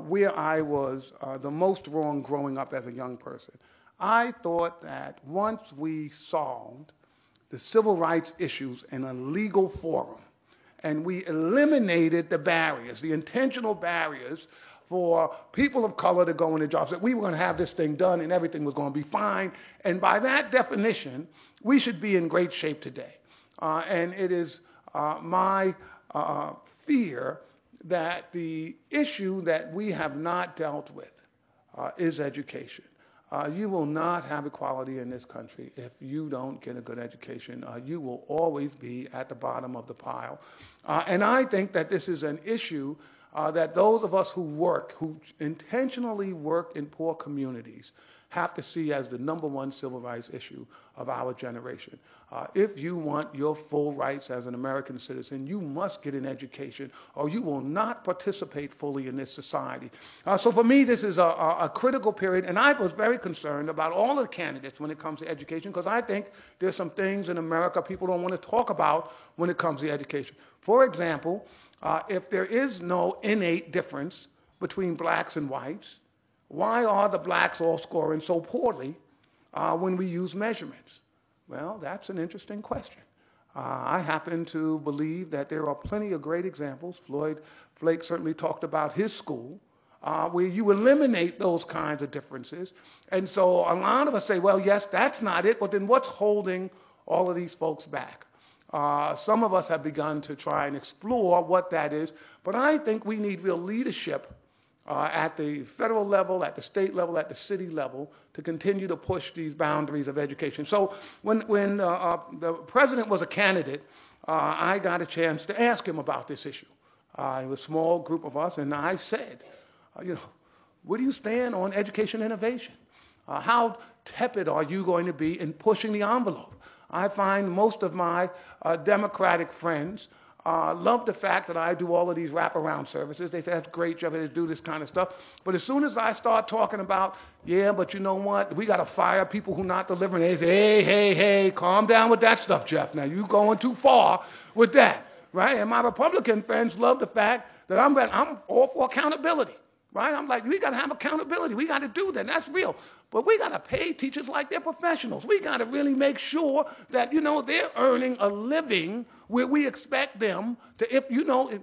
where I was the most wrong growing up as a young person, I thought that once we solved the civil rights issues in a legal forum, and we eliminated the barriers, the intentional barriers for people of color to go into jobs, that we were going to have this thing done and everything was going to be fine. And by that definition, we should be in great shape today. And it is my fear that the issue that we have not dealt with is education. You will not have equality in this country if you don't get a good education. You will always be at the bottom of the pile. And I think that this is an issue that those of us who intentionally work in poor communities, have to see as the number one civil rights issue of our generation. If you want your full rights as an American citizen, you must get an education or you will not participate fully in this society. So for me, this is a critical period, and I was very concerned about all the candidates when it comes to education, because I think there's some things in America people don't want to talk about when it comes to education. For example, if there is no innate difference between blacks and whites, why are the blacks all scoring so poorly when we use measurements? Well, that's an interesting question. I happen to believe that there are plenty of great examples. Flake certainly talked about his school, where you eliminate those kinds of differences. And so a lot of us say, well, yes, that's not it, but then what's holding all of these folks back? Some of us have begun to try and explore what that is, but I think we need real leadership at the federal level, at the state level, at the city level, to continue to push these boundaries of education. So when the president was a candidate, I got a chance to ask him about this issue. It was a small group of us, and I said, where do you stand on education innovation? How tepid are you going to be in pushing the envelope? I find most of my Democratic friends love the fact that I do all of these wraparound services. They say, that's great, Geoffrey, to do this kind of stuff. But as soon as I start talking about, yeah, but you know what, we got to fire people who not delivering, they say, hey, calm down with that stuff, Jeff. Now, you're going too far with that, right? And my Republican friends love the fact that I'm all for accountability, right? I'm like, we got to have accountability. We got to do that. That's real. But we got to pay teachers like they're professionals. We got to really make sure that, they're earning a living where we expect them to,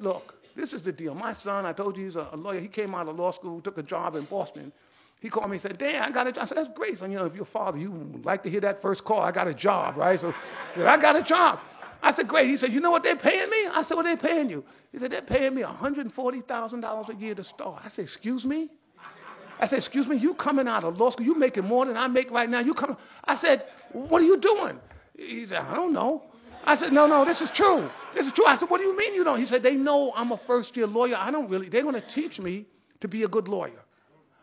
look, this is the deal. My son, I told you he's a lawyer. He came out of law school, took a job in Boston. He called me and said, Dad, I got a job. I said, that's great. So, if you're a father, you would like to hear that first call. I got a job, right? So he said, I got a job. I said, great. He said, you know what they're paying me? I said, what are they paying you? He said, they're paying me $140,000 a year to start. I said, excuse me? I said, excuse me, you coming out of law school, you making more than I make right now. I said, what are you doing? He said, I don't know. I said, no, this is true. This is true. I said, what do you mean you don't? He said, they know I'm a first-year lawyer. They're going to teach me to be a good lawyer.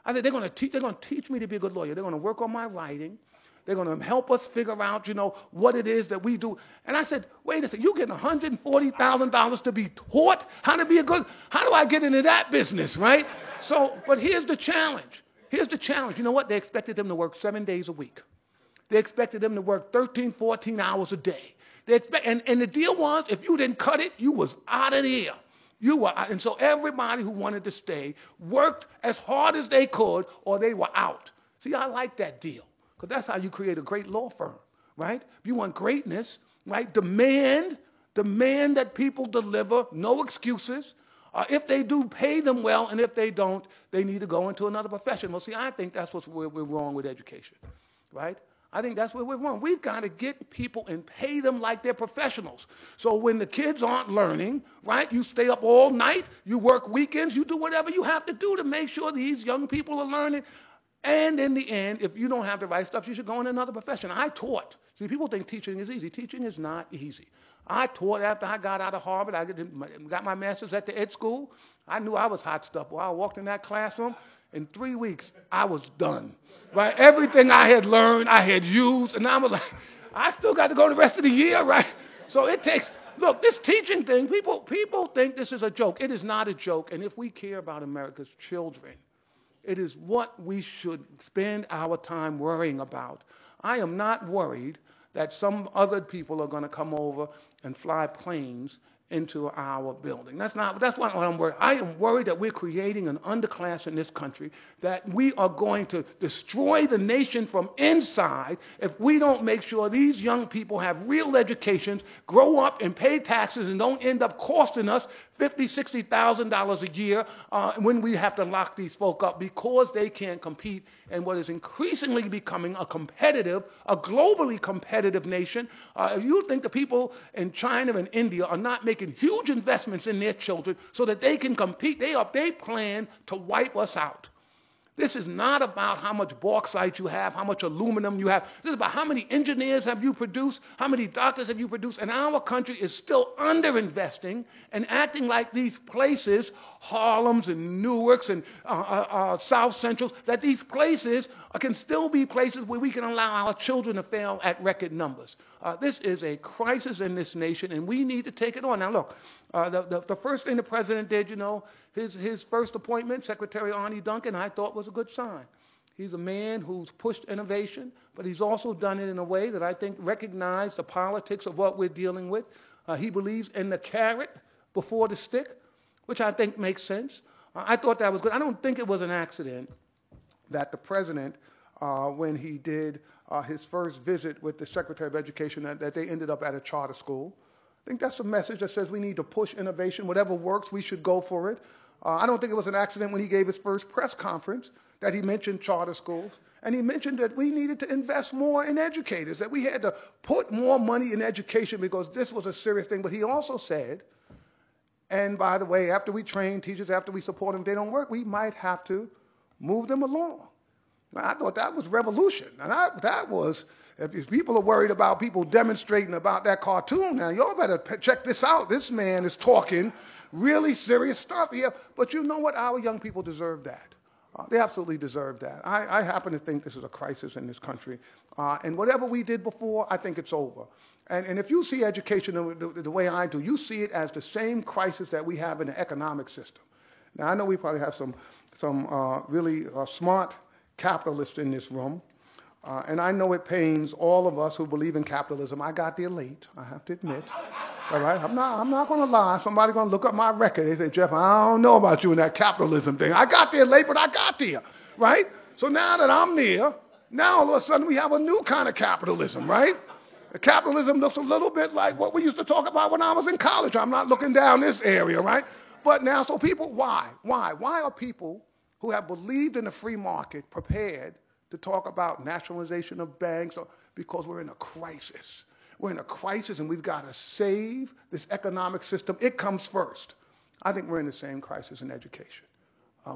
I said, they're going to teach me to be a good lawyer. They're going to work on my writing. They're going to help us figure out, what it is that we do. And I said, wait a second, you getting $140,000 to be taught how to be how do I get into that business, right? So, but here's the challenge. You know what? They expected them to work 7 days a week. They expected them to work 13, 14 hours a day. And the deal was, if you didn't cut it, you was out of there. And so everybody who wanted to stay worked as hard as they could or they were out. See, I like that deal. because that's how you create a great law firm, right? If you want greatness, right, demand that people deliver, no excuses. If they do, pay them well, and if they don't, they need to go into another profession. Well, see, I think that's where we're wrong with education, right? I think that's where we're wrong. We've got to get people and pay them like they're professionals. So when the kids aren't learning, right, you stay up all night, you work weekends, you do whatever you have to do to make sure these young people are learning. And in the end, if you don't have the right stuff, you should go in another profession. I taught. See, people think teaching is easy. Teaching is not easy. I taught after I got out of Harvard. I got my master's at the ed school. I knew I was hot stuff. Well, I walked in that classroom. In 3 weeks, I was done. Right? Everything I had learned, I had used, and I was like, I still got to go the rest of the year, right? So it takes, look, this teaching thing, people think this is a joke. It is not a joke, and if we care about America's children, it is what we should spend our time worrying about. I am not worried that some other people are going to come over and fly planes into our building. That's what I'm worried. I am worried that we're creating an underclass in this country, that we are going to destroy the nation from inside if we don't make sure these young people have real educations, grow up and pay taxes, and don't end up costing us $50,000, $60,000 a year when we have to lock these folk up because they can't compete in what is increasingly becoming a globally competitive nation. If you think the people in China and India are not making huge investments in their children so that they can compete, they plan to wipe us out. This is not about how much bauxite you have, how much aluminum you have. This is about how many engineers have you produced, how many doctors have you produced. And our country is still underinvesting and acting like these places, Harlems and Newarks and South Centrals, that these places can still be places where we can allow our children to fail at record numbers. This is a crisis in this nation, and we need to take it on. Now, look, the first thing the president did, his first appointment, Secretary Arnie Duncan, I thought was a good sign. He's a man who's pushed innovation, but he's also done it in a way that I think recognized the politics of what we're dealing with. He believes in the carrot before the stick, which I think makes sense. I thought that was good. I don't think it was an accident that the president, when he did his first visit with the Secretary of Education, that they ended up at a charter school. I think that's a message that says we need to push innovation. Whatever works, we should go for it. I don't think it was an accident when he gave his first press conference that he mentioned charter schools. And he mentioned that we needed to invest more in educators, that we had to put more money in education because this was a serious thing. But he also said, and by the way, after we train teachers, after we support them, if they don't work, we might have to move them along. Now, I thought that was revolution. And that was, if people are worried about people demonstrating about that cartoon, now y'all better check this out. This man is talking really serious stuff here. But you know what? Our young people deserve that. They absolutely deserve that. I happen to think this is a crisis in this country. And whatever we did before, I think it's over. And if you see education the way I do, you see it as the same crisis that we have in the economic system. Now, I know we probably have some really smart capitalists in this room. And I know it pains all of us who believe in capitalism. I got there late, I have to admit. All right, I'm not going to lie. Somebody's going to look up my record. They say, Jeff, I don't know about you and that capitalism thing. I got there late, but I got there, right? So now that I'm there, now all of a sudden we have a new kind of capitalism, right? The capitalism looks a little bit like what we used to talk about when I was in college. I'm not looking down this area, right? But now, so people, why? Why are people who have believed in the free market prepared to talk about nationalization of banks? Because we're in a crisis. We're in a crisis, and we've got to save this economic system. It comes first. I think we're in the same crisis in education.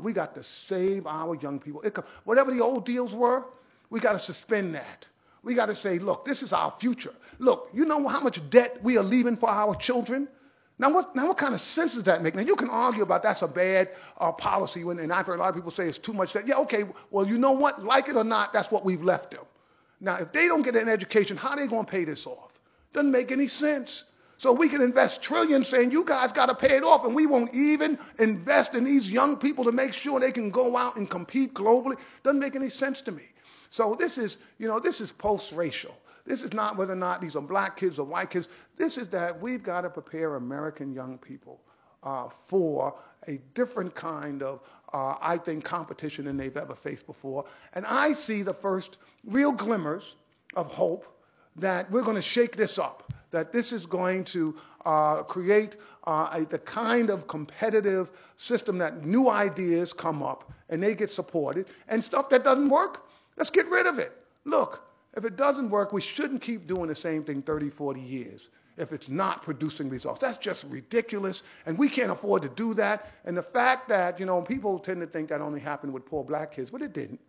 We got to save our young people. Whatever the old deals were, we got to suspend that. We got to say, look, this is our future. Look, you know how much debt we are leaving for our children? Now what kind of sense does that make? Now, you can argue about that's a bad policy, and I've heard a lot of people say it's too much debt. Yeah, okay, well, you know what? Like it or not, that's what we've left them. Now, if they don't get an education, how are they going to pay this off? Doesn't make any sense. So we can invest trillions saying you guys got to pay it off, and we won't even invest in these young people to make sure they can go out and compete globally. Doesn't make any sense to me. So this is post-racial. This is not whether or not these are black kids or white kids. This is that we've got to prepare American young people for a different kind of, I think, competition than they've ever faced before. And I see the first real glimmers of hope that we're going to shake this up, that this is going to create the kind of competitive system that new ideas come up and they get supported, and stuff that doesn't work, let's get rid of it. Look, if it doesn't work, we shouldn't keep doing the same thing 30, 40 years if it's not producing results. That's just ridiculous, and we can't afford to do that. And the fact that, people tend to think that only happened with poor black kids, but it didn't.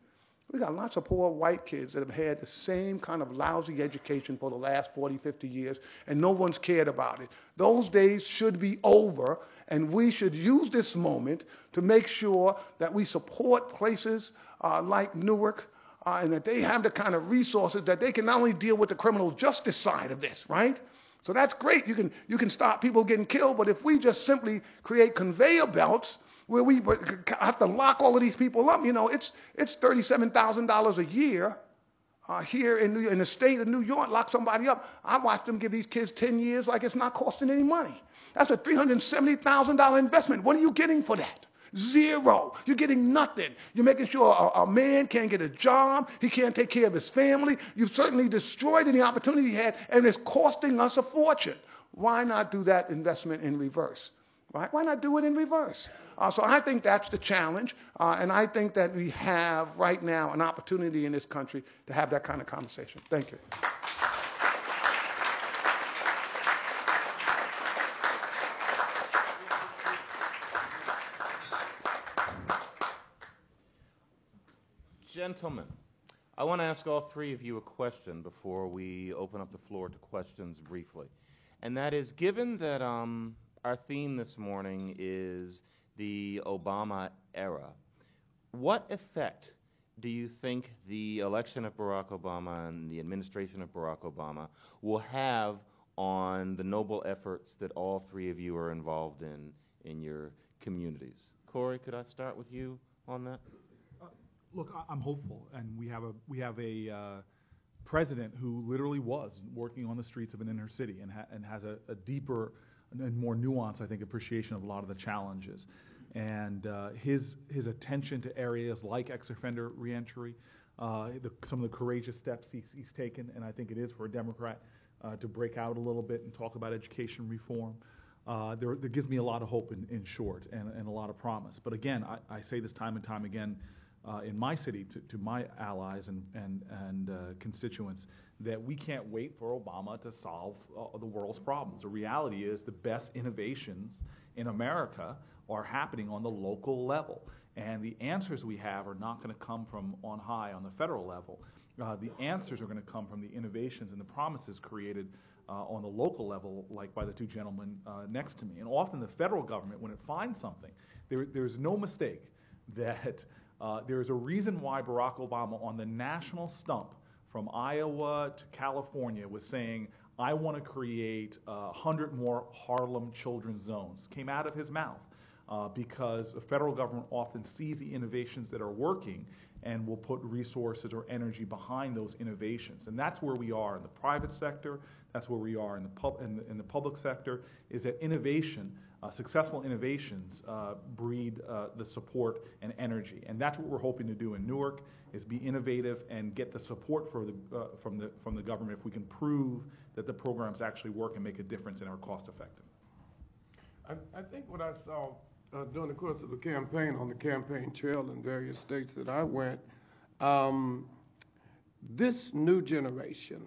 We got lots of poor white kids that have had the same kind of lousy education for the last 40, 50 years, and no one's cared about it. Those days should be over, and we should use this moment to make sure that we support places like Newark, and that they have the kind of resources that they can not only deal with the criminal justice side of this, right? So that's great. You can stop people getting killed, but if we just simply create conveyor belts where we have to lock all of these people up, it's $37,000 a year here in the state of New York, lock somebody up. I watched them give these kids 10 years like it's not costing any money. That's a $370,000 investment. What are you getting for that? Zero. You're getting nothing. You're making sure a man can't get a job. He can't take care of his family. You've certainly destroyed any opportunity he had, and it's costing us a fortune. Why not do that investment in reverse? Right? Why not do it in reverse? So I think that's the challenge, and I think that we have right now an opportunity in this country to have that kind of conversation. Thank you. Gentlemen, I want to ask all three of you a question before we open up the floor to questions briefly. And that is, given that our theme this morning is the Obama era, what effect do you think the election of Barack Obama and the administration of Barack Obama will have on the noble efforts that all three of you are involved in your communities? Cory, could I start with you on that? Look, I'm hopeful, and we have a president who literally was working on the streets of an inner city and has a deeper and more nuanced, I think, appreciation of a lot of the challenges. And his attention to areas like ex-offender reentry, some of the courageous steps he's taken, and I think it is for a Democrat to break out a little bit and talk about education reform. There gives me a lot of hope in short and a lot of promise. But again, I say this time and time again in my city to my allies and constituents that we can't wait for Obama to solve the world's problems. The reality is the best innovations in America are happening on the local level. And the answers we have are not going to come from on high on the federal level. The answers are going to come from the innovations and the promises created on the local level, like by the two gentlemen next to me. And often the federal government, when it finds something, there's no mistake that there's a reason why Barack Obama on the national stump from Iowa to California was saying, I want to create 100 more Harlem children's zones. Came out of his mouth because the federal government often sees the innovations that are working and will put resources or energy behind those innovations. And that's where we are in the private sector. That's where we are in the public sector, is that innovation, successful innovations breed the support and energy. And that's what we're hoping to do in Newark, is be innovative and get the support for from the government if we can prove that the programs actually work and make a difference and are cost effective. I think what I saw during the course of the campaign on the campaign trail in various states that I went, this new generation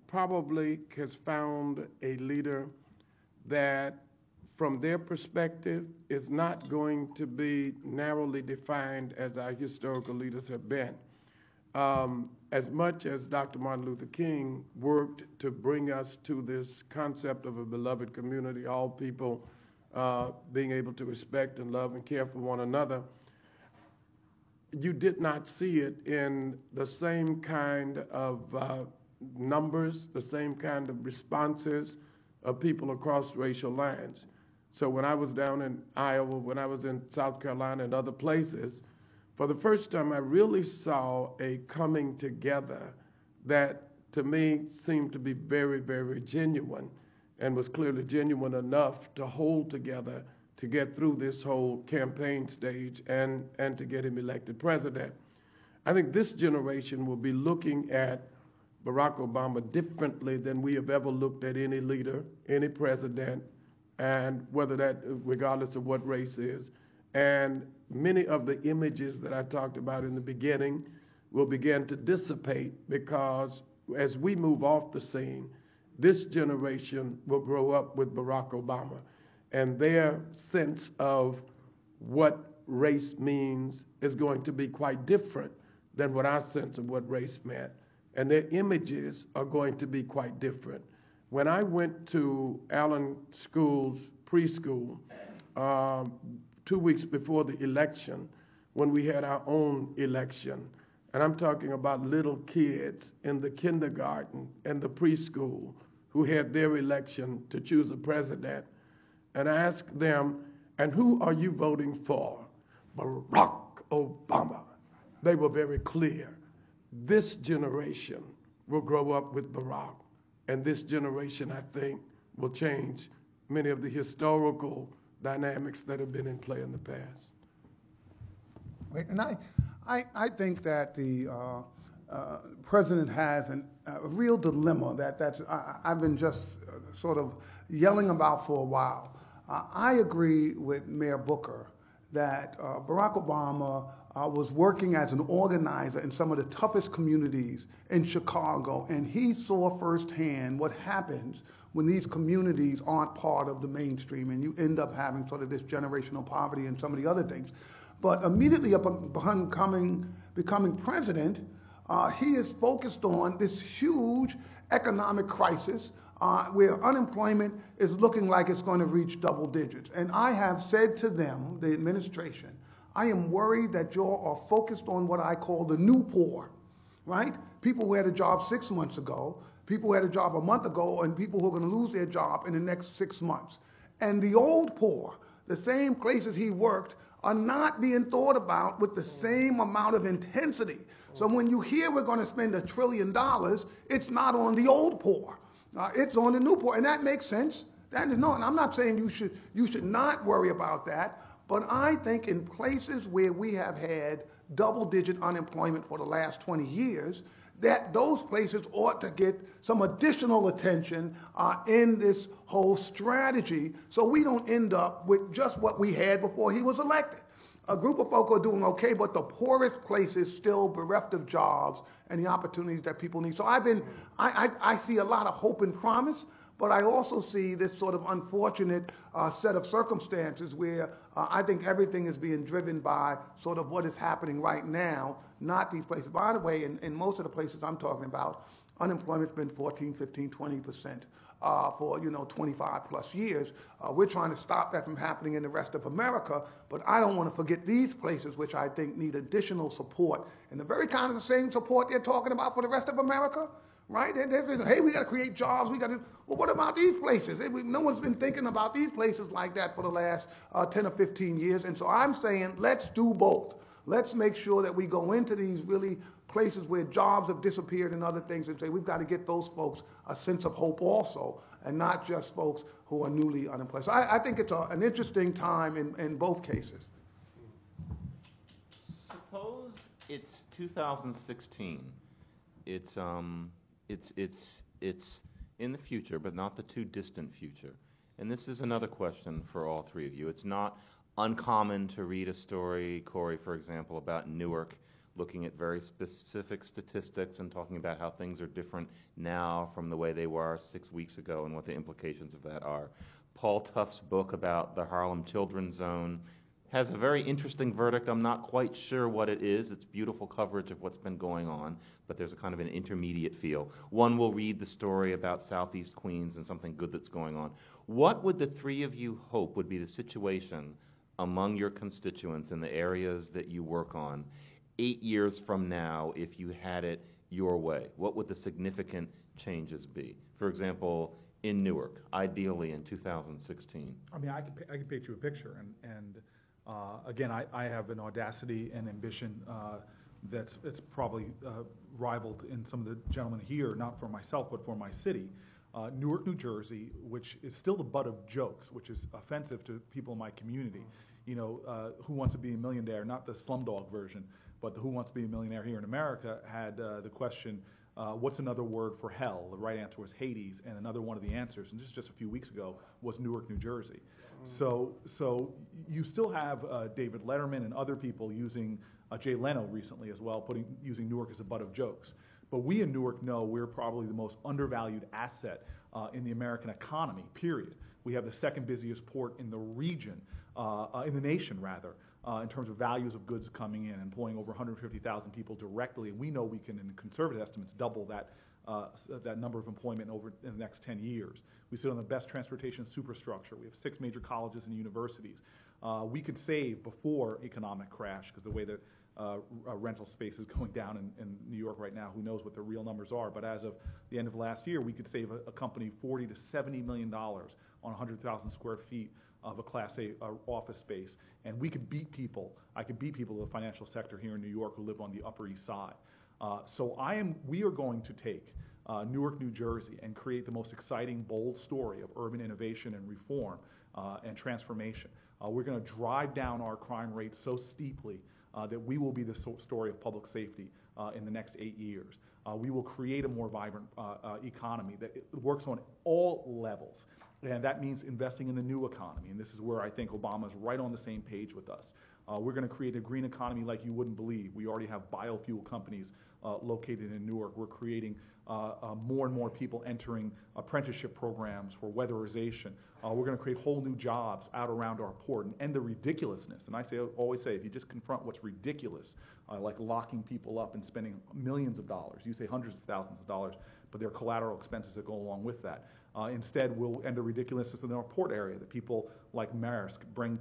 probably has found a leader that, from their perspective, is not going to be narrowly defined as our historical leaders have been. As much as Dr. Martin Luther King worked to bring us to this concept of a beloved community, all people being able to respect and love and care for one another, you did not see it in the same kind of numbers, the same kind of responses of people across racial lines. So when I was down in Iowa, when I was in South Carolina and other places, for the first time I really saw a coming together that to me seemed to be very, very genuine. and was clearly genuine enough to hold together to get through this whole campaign stage and to get him elected president. I think this generation will be looking at Barack Obama differently than we have ever looked at any leader, any president, and whether that, regardless of what race is. And many of the images that I talked about in the beginning will begin to dissipate because as we move off the scene, this generation will grow up with Barack Obama, and their sense of what race means is going to be quite different than what our sense of what race meant. And their images are going to be quite different. When I went to Allen School's preschool 2 weeks before the election, when we had our own election, and I'm talking about little kids in the kindergarten and the preschool who had their election to choose a president, and I asked them, and who are you voting for? Barack Obama. They were very clear. This generation will grow up with Barack, and this generation, I think, will change many of the historical dynamics that have been in play in the past. And I think that the president has a real dilemma I've been just sort of yelling about for a while. I agree with Mayor Booker that Barack Obama was working as an organizer in some of the toughest communities in Chicago, and he saw firsthand what happens when these communities aren't part of the mainstream, and you end up having sort of this generational poverty and some of the other things. But immediately upon becoming president, he is focused on this huge economic crisis where unemployment is looking like it's going to reach double digits. And I have said to them, the administration, I am worried that you all are focused on what I call the new poor, right? People who had a job 6 months ago, people who had a job a month ago, and people who are going to lose their job in the next 6 months. And the old poor, the same places he worked, are not being thought about with the same amount of intensity. So when you hear we're going to spend $1 trillion, it's not on the old poor. It's on the new poor, and that makes sense. And I'm not saying you should not worry about that, but I think in places where we have had double-digit unemployment for the last 20 years, that those places ought to get some additional attention in this whole strategy so we don't end up with just what we had before he was elected. A group of folk are doing okay, but the poorest places still bereft of jobs and the opportunities that people need. So I see a lot of hope and promise, but I also see this sort of unfortunate set of circumstances where I think everything is being driven by sort of what is happening right now, not these places. By the way, in most of the places I'm talking about, unemployment's been 14, 15, 20% for 25 plus years. We're trying to stop that from happening in the rest of America, but I don't want to forget these places which I think need additional support, and the very kind of the same support they're talking about for the rest of America, right? Hey, we got to create jobs. Well, what about these places? No one's been thinking about these places like that for the last 10 or 15 years, and so I'm saying let's do both. Let's make sure that we go into these really places where jobs have disappeared and other things and say we've got to get those folks a sense of hope also, and not just folks who are newly unemployed. So I think it's an interesting time in both cases. Suppose it's 2016. It's in the future, but not the too distant future. And this is another question for all three of you. It's not uncommon to read a story, Cory, for example, about Newark, looking at very specific statistics and talking about how things are different now from the way they were 6 weeks ago and what the implications of that are. Paul Tuff's book about the Harlem Children's Zone has a very interesting verdict. I'm not quite sure what it is. It's beautiful coverage of what's been going on, but there's a kind of an intermediate feel. One will read the story about Southeast Queens and something good that's going on. What would the three of you hope would be the situation among your constituents in the areas that you work on 8 years from now if you had it your way? What would the significant changes be? For example, in Newark, ideally in 2016. I mean, I can paint you a picture, and again, I have an audacity and ambition it's probably rivaled in some of the gentlemen here, not for myself, but for my city. Newark, New Jersey, which is still the butt of jokes, which is offensive to people in my community. You know, Who Wants to Be a Millionaire, not the Slumdog version, but the Who Wants to Be a Millionaire here in America had the question, what's another word for hell? The right answer was Hades, and another one of the answers, and this is just a few weeks ago, was Newark, New Jersey. So you still have David Letterman and other people using Jay Leno recently as well, using Newark as a butt of jokes. But we in Newark know we're probably the most undervalued asset in the American economy, period. We have the second busiest port in the region, in the nation rather, in terms of values of goods coming in, employing over 150,000 people directly. And we know we can, in conservative estimates, double that number of employment in the next 10 years. We sit on the best transportation superstructure. We have 6 major colleges and universities. We could save before economic crash, because the way that rental space is going down in New York right now, who knows what the real numbers are, but as of the end of last year, we could save a company $40 to $70 million on 100,000 square feet of a Class A office space, and we could beat people. I could beat people in the financial sector here in New York who live on the Upper East Side. We are going to take Newark, New Jersey, and create the most exciting, bold story of urban innovation and reform and transformation. We're going to drive down our crime rate so steeply that we will be the story of public safety in the next 8 years. We will create a more vibrant economy that works on all levels. And that means investing in the new economy. And this is where I think Obama's right on the same page with us. We're going to create a green economy like you wouldn't believe. We already have biofuel companies located in Newark. We're creating more and more people entering apprenticeship programs for weatherization. We're going to create whole new jobs out around our port and end the ridiculousness. And I always say, if you just confront what's ridiculous, like locking people up and spending millions of dollars, you say hundreds of thousands of dollars, but there are collateral expenses that go along with that. Instead, we'll end the ridiculousness in our port area, that people like Maersk bring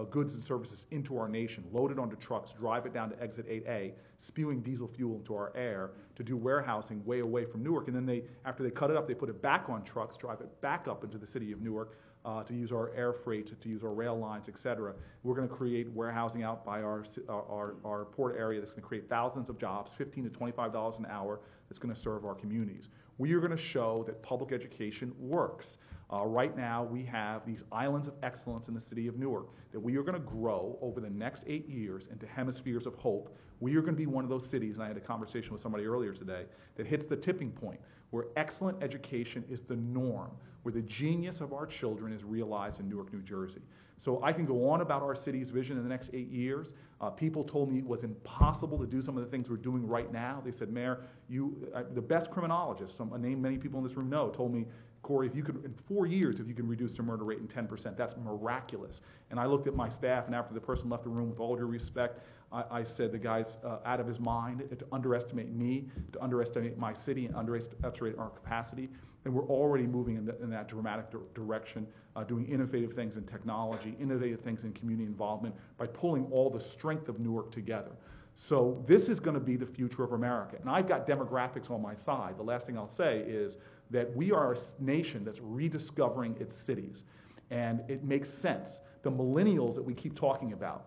goods and services into our nation, load it onto trucks, drive it down to exit 8A, spewing diesel fuel into our air to do warehousing way away from Newark. And then after they cut it up, they put it back on trucks, drive it back up into the city of Newark to use our air freight, to use our rail lines, et cetera. We're going to create warehousing out by our port area that's going to create thousands of jobs, $15 to $25 an hour, that's going to serve our communities. We are going to show that public education works. Right now, we have these islands of excellence in the city of Newark that we are going to grow over the next 8 years into hemispheres of hope. We are going to be one of those cities, and I had a conversation with somebody earlier today, that hits the tipping point where excellent education is the norm, where the genius of our children is realized in Newark, New Jersey. So I can go on about our city's vision in the next 8 years. People told me it was impossible to do some of the things we're doing right now. They said, Mayor, the best criminologist, a name many people in this room know, told me, Cory, if you could, in 4 years, if you can reduce the murder rate in 10%, that's miraculous. And I looked at my staff, and after the person left the room, with all due respect, I said the guy's out of his mind to underestimate me, to underestimate my city, and underestimate our capacity. And we're already moving in that dramatic direction, doing innovative things in technology, innovative things in community involvement, by pulling all the strength of Newark together. So this is going to be the future of America. And I've got demographics on my side. The last thing I'll say is that we are a nation that's rediscovering its cities. And it makes sense. The millennials that we keep talking about,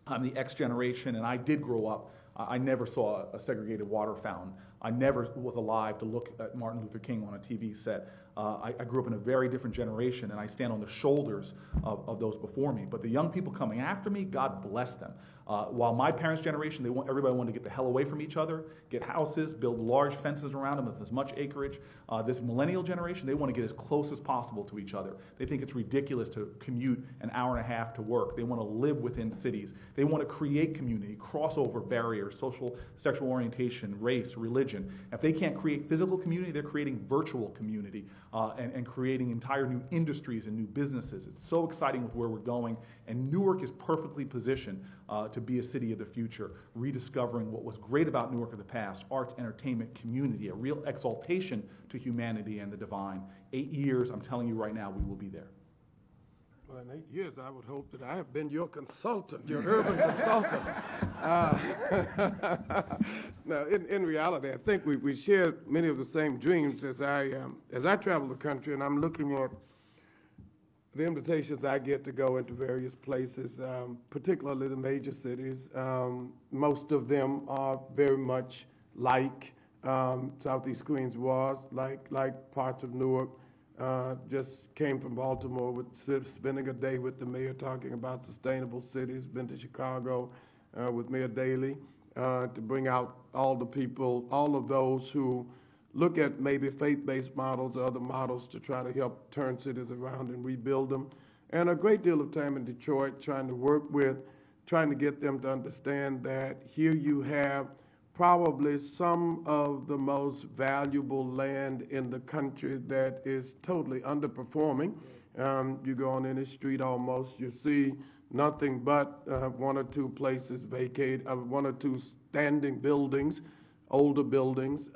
I'm the X generation, and I did grow up. I never saw a segregated water fountain. I never was alive to look at Martin Luther King on a TV set. I grew up in a very different generation, and I stand on the shoulders of those before me. But the young people coming after me, God bless them. While my parents' generation, everybody wanted to get the hell away from each other, get houses, build large fences around them with as much acreage. This millennial generation, they want to get as close as possible to each other. They think it's ridiculous to commute an hour and a half to work. They want to live within cities. They want to create community, cross over barriers, social, sexual orientation, race, religion. If they can't create physical community, they're creating virtual community and creating entire new industries and new businesses. It's so exciting with where we're going, and Newark is perfectly positioned to be a city of the future, rediscovering what was great about Newark of the past: arts, entertainment, community, a real exaltation to humanity and the divine. 8 years, I'm telling you right now, we will be there. Well, in 8 years, I would hope that I have been your consultant, your urban consultant. Now, in reality, I think we share many of the same dreams as I travel the country, and I'm looking at the invitations I get to go into various places, particularly the major cities. Most of them are very much like Southeast Queens was, like parts of Newark. Just came from Baltimore with spending a day with the mayor talking about sustainable cities. Been to Chicago with Mayor Daley to bring out all the people, all of those who look at maybe faith-based models or other models to try to help turn cities around and rebuild them. And a great deal of time in Detroit trying to get them to understand that here you have probably some of the most valuable land in the country that is totally underperforming. You go on any street almost, you see nothing but one or two places vacated, one or two standing buildings, older buildings.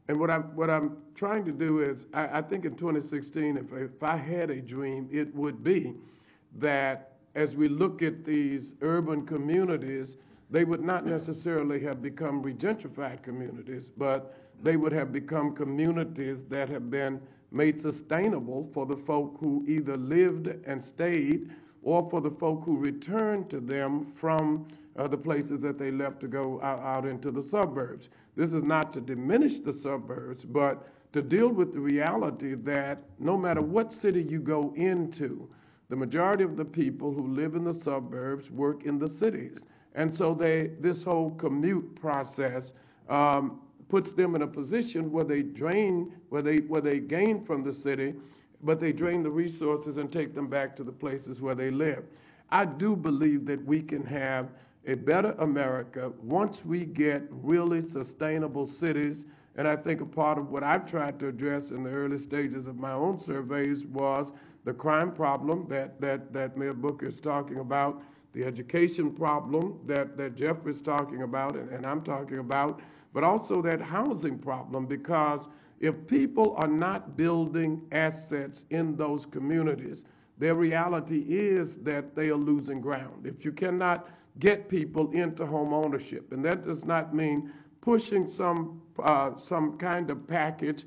And what I'm trying to do is, I think in 2016, if I had a dream, it would be that as we look at these urban communities, they would not necessarily have become regentrified communities, but they would have become communities that have been made sustainable for the folk who either lived and stayed, or for the folk who returned to them from the places that they left to go out into the suburbs. This is not to diminish the suburbs, but to deal with the reality that no matter what city you go into, the majority of the people who live in the suburbs work in the cities. And so this whole commute process puts them in a position where they gain from the city, but they drain the resources and take them back to the places where they live. I do believe that we can have a better America once we get really sustainable cities. And I think a part of what I've tried to address in the early stages of my own surveys was the crime problem that Mayor Booker is talking about, the education problem that Geoffrey is talking about and I'm talking about, but also that housing problem, because if people are not building assets in those communities, their reality is that they are losing ground. If you cannot get people into home ownership, and that does not mean pushing some kind of package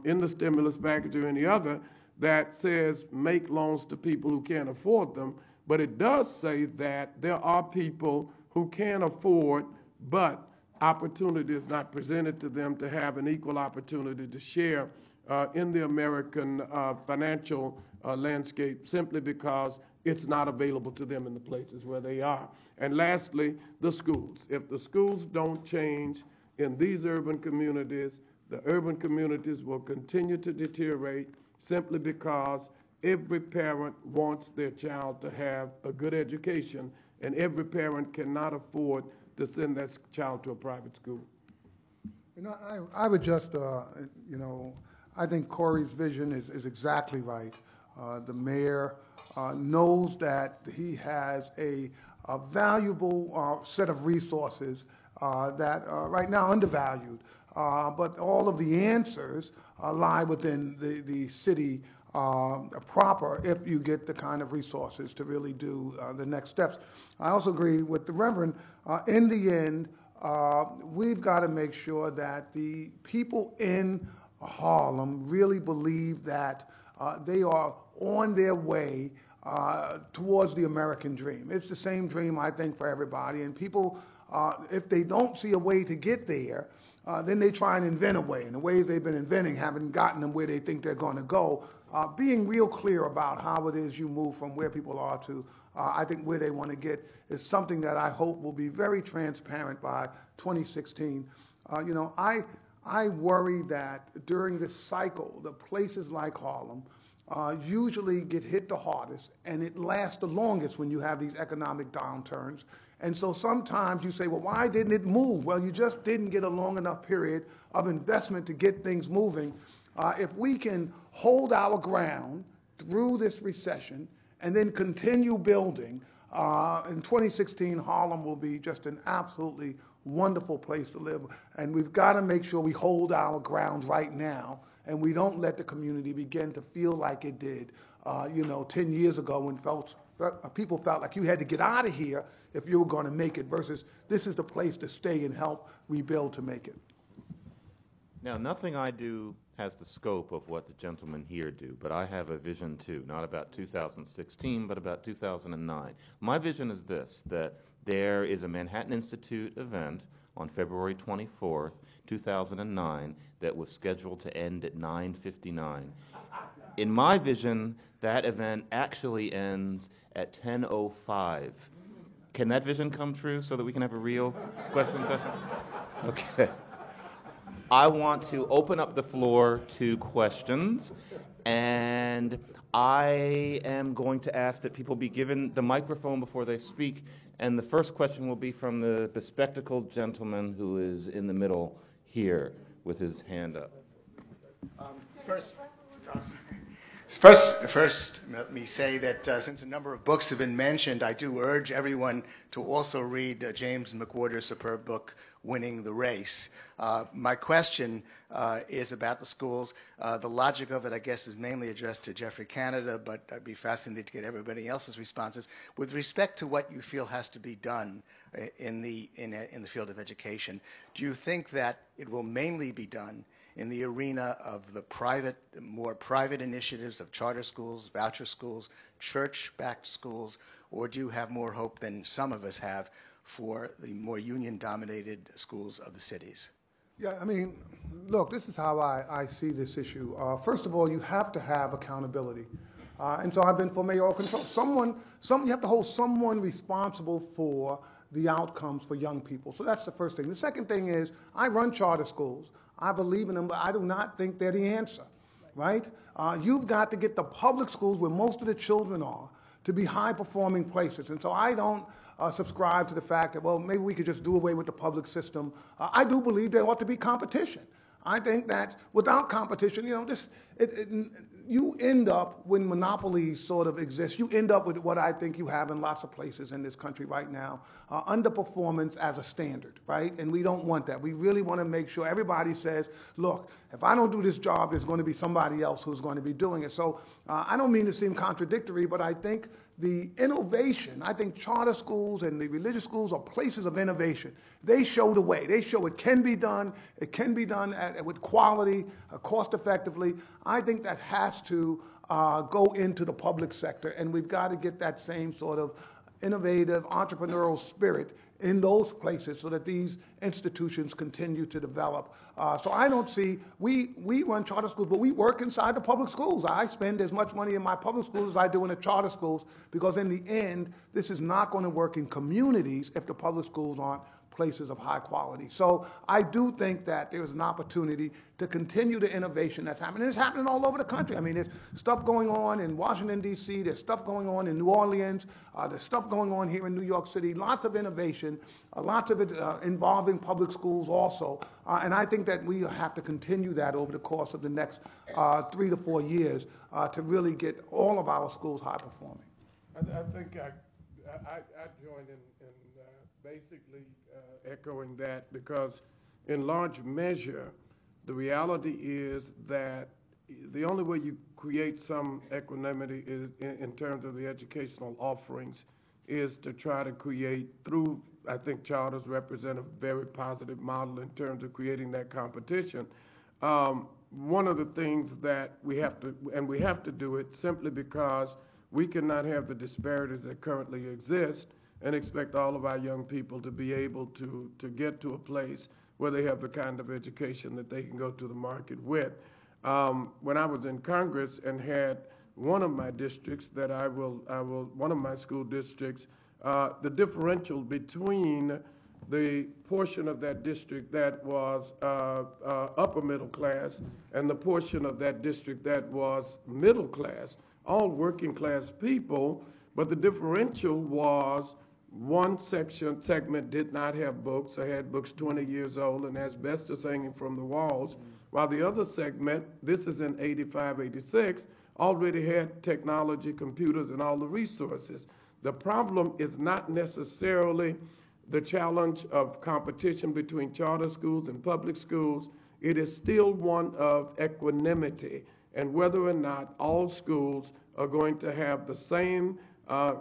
in the stimulus package or any other that says make loans to people who can't afford them, but it does say that there are people who can afford, but opportunity is not presented to them to have an equal opportunity to share in the American financial landscape, simply because it's not available to them in the places where they are. And lastly, the schools. If the schools don't change in these urban communities, the urban communities will continue to deteriorate simply because every parent wants their child to have a good education, and every parent cannot afford to send that child to a private school. You know, I would just, I think Cory's vision is exactly right. The mayor knows that he has a valuable set of resources that are right now undervalued, but all of the answers lie within the city proper if you get the kind of resources to really do the next steps. I also agree with the Reverend. In the end, we've got to make sure that the people in Harlem really believe that they are on their way towards the American dream. It's the same dream, I think, for everybody. And people, if they don't see a way to get there, then they try and invent a way. And the ways they've been inventing haven't gotten them where they think they're going to go. Being real clear about how it is you move from where people are to, I think, where they want to get is something that I hope will be very transparent by 2016. I worry that during this cycle, the places like Harlem usually get hit the hardest, and it lasts the longest when you have these economic downturns. And so sometimes you say, well, why didn't it move? Well, you just didn't get a long enough period of investment to get things moving. If we can hold our ground through this recession and then continue building, in 2016, Harlem will be just an absolutely wonderful place to live. And we've got to make sure we hold our ground right now, and we don't let the community begin to feel like it did, 10 years ago when people felt like you had to get out of here if you were going to make it, versus this is the place to stay and help rebuild to make it. Now, nothing I do has the scope of what the gentlemen here do, but I have a vision too, not about 2016, but about 2009. My vision is this, that there is a Manhattan Institute event on February 24th, 2009, that was scheduled to end at 9:59. In my vision, that event actually ends at 10:05. Can that vision come true so that we can have a real question session? Okay. I want to open up the floor to questions, and I am going to ask that people be given the microphone before they speak, and the first question will be from the bespectacled gentleman who is in the middle here with his hand up. First, let me say that since a number of books have been mentioned, I do urge everyone to also read James McWhorter's superb book, Winning the Race. My question is about the schools. The logic of it, I guess, is mainly addressed to Geoffrey Canada, but I'd be fascinated to get everybody else's responses. With respect to what you feel has to be done in the field of education, do you think that it will mainly be done in the arena of the more private initiatives of charter schools, voucher schools, church-backed schools, or do you have more hope than some of us have for the more union-dominated schools of the cities? Yeah, I mean, look, this is how I see this issue. First of all, you have to have accountability. And so I've been for mayoral control. You have to hold someone responsible for the outcomes for young people. So that's the first thing. The second thing is, I run charter schools. I believe in them, but I do not think they're the answer, right? You've got to get the public schools where most of the children are to be high-performing places. And so I don't subscribe to the fact that, well, maybe we could just do away with the public system. I do believe there ought to be competition. I think that without competition, you end up, when monopolies sort of exist, you end up with what I think you have in lots of places in this country right now, underperformance as a standard, right? And we don't want that. We really want to make sure everybody says, look, if I don't do this job, there's going to be somebody else who's going to be doing it. So I don't mean to seem contradictory, but I think the innovation, I think charter schools and the religious schools are places of innovation. They show the way. They show it can be done. It can be done with quality, cost effectively. I think that has to go into the public sector, and we've got to get that same sort of innovative entrepreneurial spirit in those places so that these institutions continue to develop. So I don't see, we run charter schools, but we work inside the public schools. I spend as much money in my public schools as I do in the charter schools, because in the end, this is not going to work in communities if the public schools aren't places of high quality. So I do think that there's an opportunity to continue the innovation that's happening. It's happening all over the country. I mean, there's stuff going on in Washington, D.C., there's stuff going on in New Orleans, there's stuff going on here in New York City, lots of innovation, lots of it involving public schools also. And I think that we have to continue that over the course of the next 3 to 4 years to really get all of our schools high performing. I think I joined in basically echoing that, because in large measure, the reality is that the only way you create some equanimity is in terms of the educational offerings is to try to create through, I think charters represent a very positive model in terms of creating that competition. One of the things that we have to do it simply because we cannot have the disparities that currently exist and expect all of our young people to be able to get to a place where they have the kind of education that they can go to the market with. When I was in Congress and had one of my districts one of my school districts, the differential between the portion of that district that was upper middle class and the portion of that district that was middle class, all working class people, but the differential was one segment did not have books or had books 20 years old and asbestos hanging from the walls, while the other segment, this is in 85, 86, already had technology, computers, and all the resources. The problem is not necessarily the challenge of competition between charter schools and public schools. It is still one of equanimity and whether or not all schools are going to have the same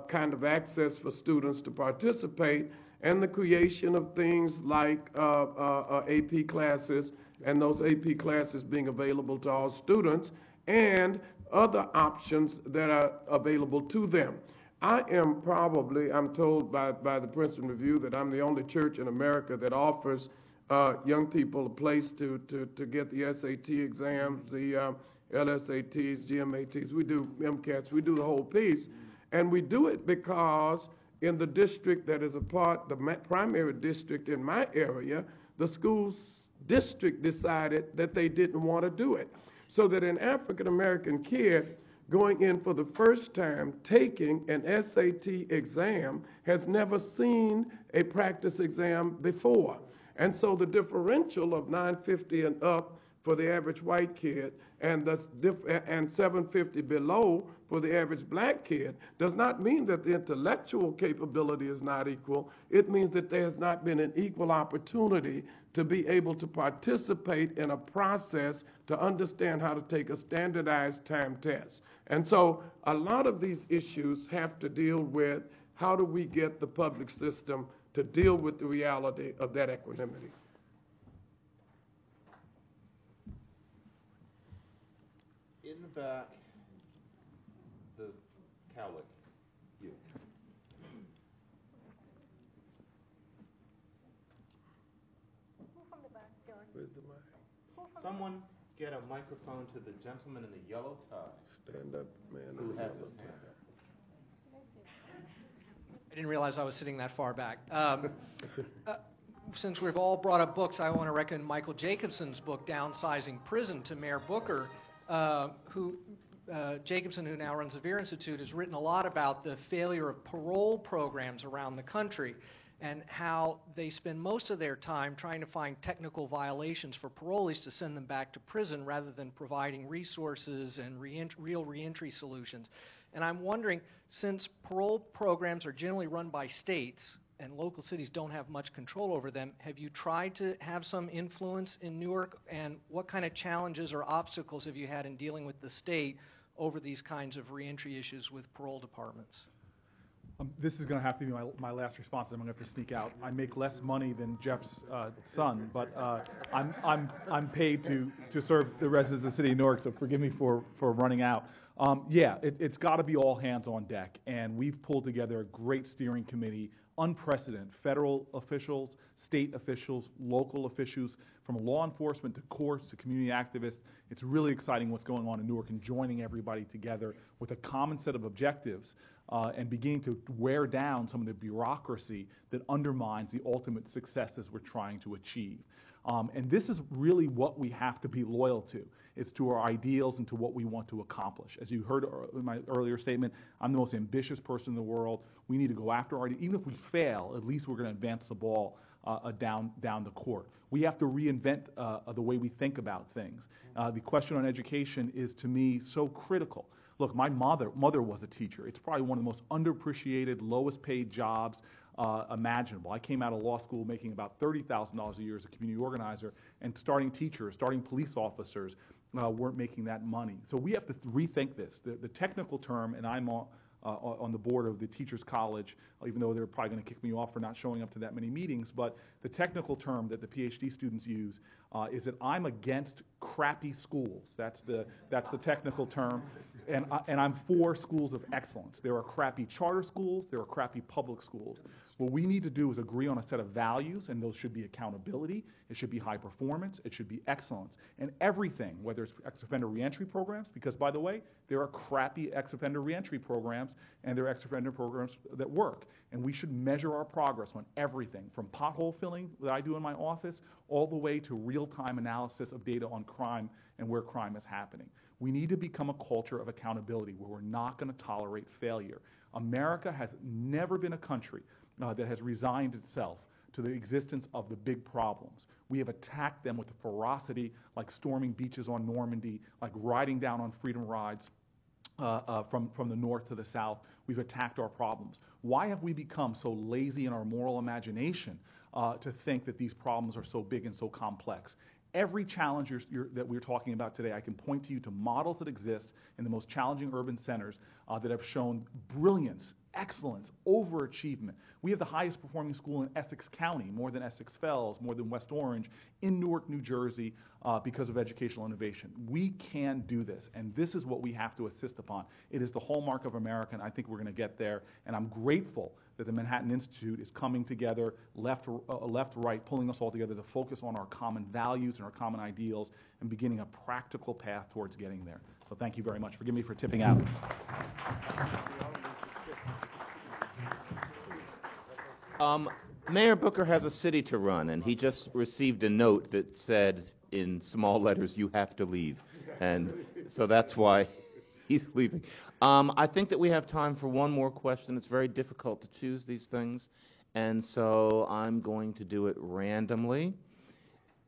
kind of access for students to participate, and the creation of things like AP classes, and those AP classes being available to all students, and other options that are available to them. I am probably, I'm told by the Princeton Review that I'm the only church in America that offers young people a place to get the SAT exams, the LSATs, GMATs. We do MCATs, we do the whole piece. And we do it because in the district that is a part, the primary district in my area, the school district decided that they didn't want to do it. So that an African American kid going in for the first time taking an SAT exam has never seen a practice exam before. And so the differential of 950 and up for the average white kid and 750 below for the average black kid does not mean that the intellectual capability is not equal. It means that there has not been an equal opportunity to be able to participate in a process to understand how to take a standardized time test. And so a lot of these issues have to deal with how do we get the public system to deal with the reality of that equanimity. In the back, the cowlick, you. Where's the mic? Someone get a microphone to the gentleman in the yellow tie Stand up, man. who has his hand up. I didn't realize I was sitting that far back. Since we've all brought up books, I want to recommend Michael Jacobson's book, Downsizing Prison, to Mayor Booker, Jacobson, who now runs the Veer Institute, has written a lot about the failure of parole programs around the country and how they spend most of their time trying to find technical violations for parolees to send them back to prison rather than providing resources and real reentry solutions. And I'm wondering, since parole programs are generally run by states and local cities don't have much control over them, have you tried to have some influence in Newark? And what kind of challenges or obstacles have you had in dealing with the state over these kinds of reentry issues with parole departments? This is going to have to be my last response. I'm going to have to sneak out. I make less money than Jeff's son, but I'm paid to serve the residents of the city of Newark. So forgive me for running out. Yeah, it's got to be all hands on deck, and we've pulled together a great steering committee, unprecedented. Federal officials, state officials, local officials, from law enforcement to courts to community activists. It's really exciting what's going on in Newark and joining everybody together with a common set of objectives. And beginning to wear down some of the bureaucracy that undermines the ultimate successes we're trying to achieve. And this is really what we have to be loyal to. It's to our ideals and to what we want to accomplish. As you heard in my earlier statement, I'm the most ambitious person in the world. We need to go after our ideas. Even if we fail, at least we're going to advance the ball down the court. We have to reinvent the way we think about things. The question on education is, to me, so critical. Look, my mother was a teacher. It's probably one of the most underappreciated, lowest paid jobs imaginable. I came out of law school making about $30,000 a year as a community organizer, and starting teachers, starting police officers weren't making that money. So we have to rethink this. The technical term, and I'm on the board of the Teachers College, even though they're probably going to kick me off for not showing up to that many meetings, but the technical term that the PhD students use is that I'm against crappy schools. That's the technical term. And I'm for schools of excellence. There are crappy charter schools, there are crappy public schools. What we need to do is agree on a set of values, and those should be accountability, it should be high performance, it should be excellence. And everything, whether it's ex-offender reentry programs, because by the way, there are crappy ex-offender reentry programs, and there are ex-offender programs that work. And we should measure our progress on everything, from pothole filling that I do in my office, all the way to real-time analysis of data on crime and where crime is happening. We need to become a culture of accountability where we're not going to tolerate failure. America has never been a country that has resigned itself to the existence of the big problems. We have attacked them with ferocity, like storming beaches on Normandy, like riding down on freedom rides from the north to the south. We've attacked our problems. Why have we become so lazy in our moral imagination to think that these problems are so big and so complex? Every challenge that we're talking about today, I can point to you to models that exist in the most challenging urban centers that have shown brilliance, excellence, overachievement. We have the highest performing school in Essex County, more than Essex Fells, more than West Orange, in Newark, New Jersey, because of educational innovation. We can do this, and this is what we have to insist upon. It is the hallmark of America, and I think we're going to get there, and I'm grateful that the Manhattan Institute is coming together, left, right, pulling us all together to focus on our common values and our common ideals and beginning a practical path towards getting there. So thank you very much. Forgive me for tipping out. Mayor Booker has a city to run, and he just received a note that said in small letters, "You have to leave." And so that's why he's leaving. I think that we have time for one more question. It's very difficult to choose these things, and so I'm going to do it randomly,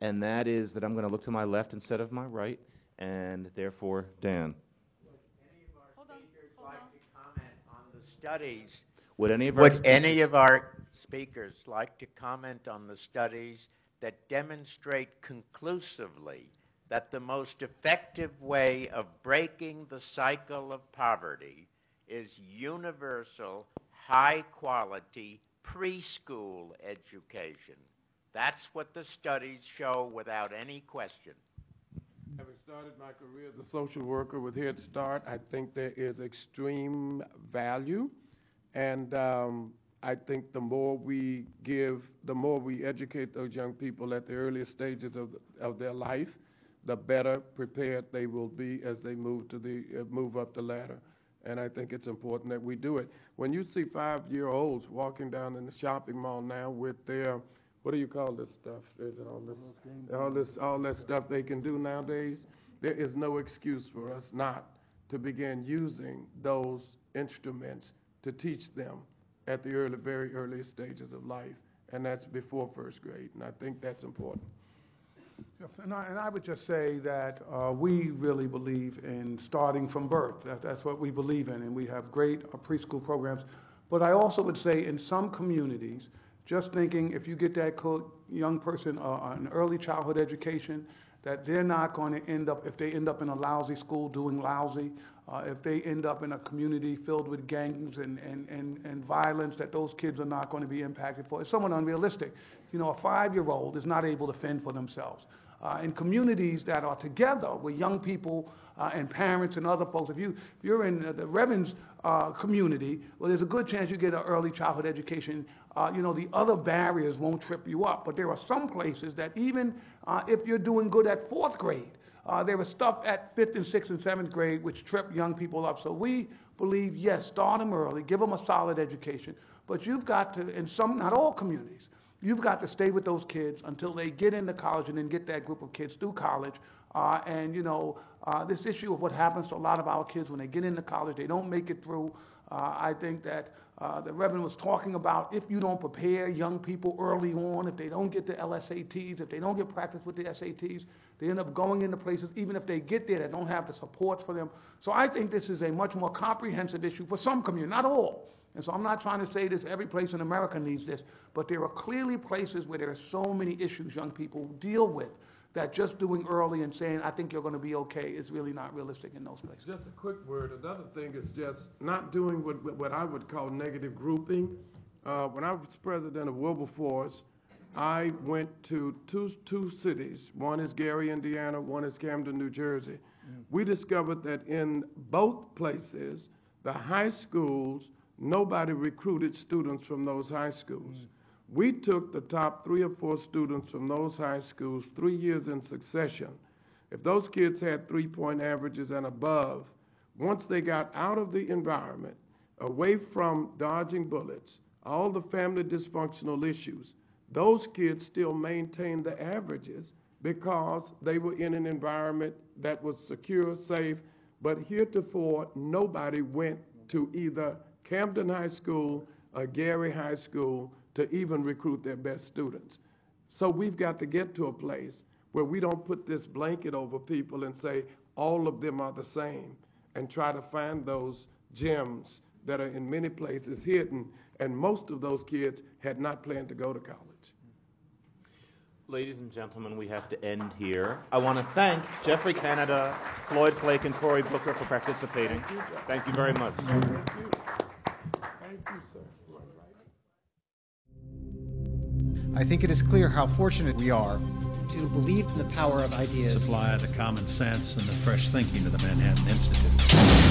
and that is that I'm going to look to my left instead of my right, and therefore, Dan. Would any of our speakers like to comment on the studies? Would any of our speakers like to comment on the studies that demonstrate conclusively that the most effective way of breaking the cycle of poverty is universal, high-quality preschool education? That's what the studies show without any question. Having started my career as a social worker with Head Start, I think there is extreme value, and I think the more we give, the more we educate those young people at the earliest stages of their life, the better prepared they will be as they move up the ladder. And I think it's important that we do it. When you see 5-year-olds walking down in the shopping mall now with their, what do you call this stuff? There's all that stuff they can do nowadays. There is no excuse for us not to begin using those instruments to teach them at the very earliest stages of life, and that's before first grade, and I think that's important. And I would just say that we really believe in starting from birth. That's what we believe in, and we have great preschool programs. But I also would say in some communities, just thinking if you get that young person an early childhood education, that they're not going to end up, if they end up in a lousy school doing lousy, if they end up in a community filled with gangs and violence, that those kids are not going to be impacted for. It's somewhat unrealistic. You know, a 5-year-old is not able to fend for themselves. In communities that are together with young people and parents and other folks, if you're in the Reverend's community, well, there's a good chance you get an early childhood education. You know, the other barriers won't trip you up. But there are some places that even if you're doing good at 4th grade, there was stuff at 5th and 6th and 7th grade which trip young people up. So we believe, yes, start them early, give them a solid education. But you've got to, in some, not all communities, you've got to stay with those kids until they get into college and then get that group of kids through college. And, you know, this issue of what happens to a lot of our kids when they get into college, they don't make it through. I think that the Reverend was talking about if you don't prepare young people early on, if they don't get the LSATs, if they don't get practice with the SATs, they end up going into places, even if they get there, that don't have the supports for them. So I think this is a much more comprehensive issue for some communities, not all. And so I'm not trying to say this, every place in America needs this, but there are clearly places where there are so many issues young people deal with that just doing early and saying, I think you're going to be okay, is really not realistic in those places. Just a quick word. Another thing is just not doing what I would call negative grouping. When I was president of Wilberforce, I went to two cities. One is Gary, Indiana. One is Camden, New Jersey. We discovered that in both places, the high schools, nobody recruited students from those high schools. We took the top 3 or 4 students from those high schools 3 years in succession. If those kids had 3-point averages and above, once they got out of the environment, away from dodging bullets, all the family dysfunctional issues, those kids still maintained the averages because they were in an environment that was secure, safe, but heretofore nobody went to either Camden High School or Gary High School to even recruit their best students. So we've got to get to a place where we don't put this blanket over people and say all of them are the same and try to find those gems that are in many places hidden, and most of those kids had not planned to go to college. Ladies and gentlemen, we have to end here. I want to thank Geoffrey Canada, Floyd Flake, and Cory Booker for participating. Thank you very much. Thank you. Thank you. I think it is clear how fortunate we are to believe in the power of ideas. Supply the common sense and the fresh thinking of the Manhattan Institute.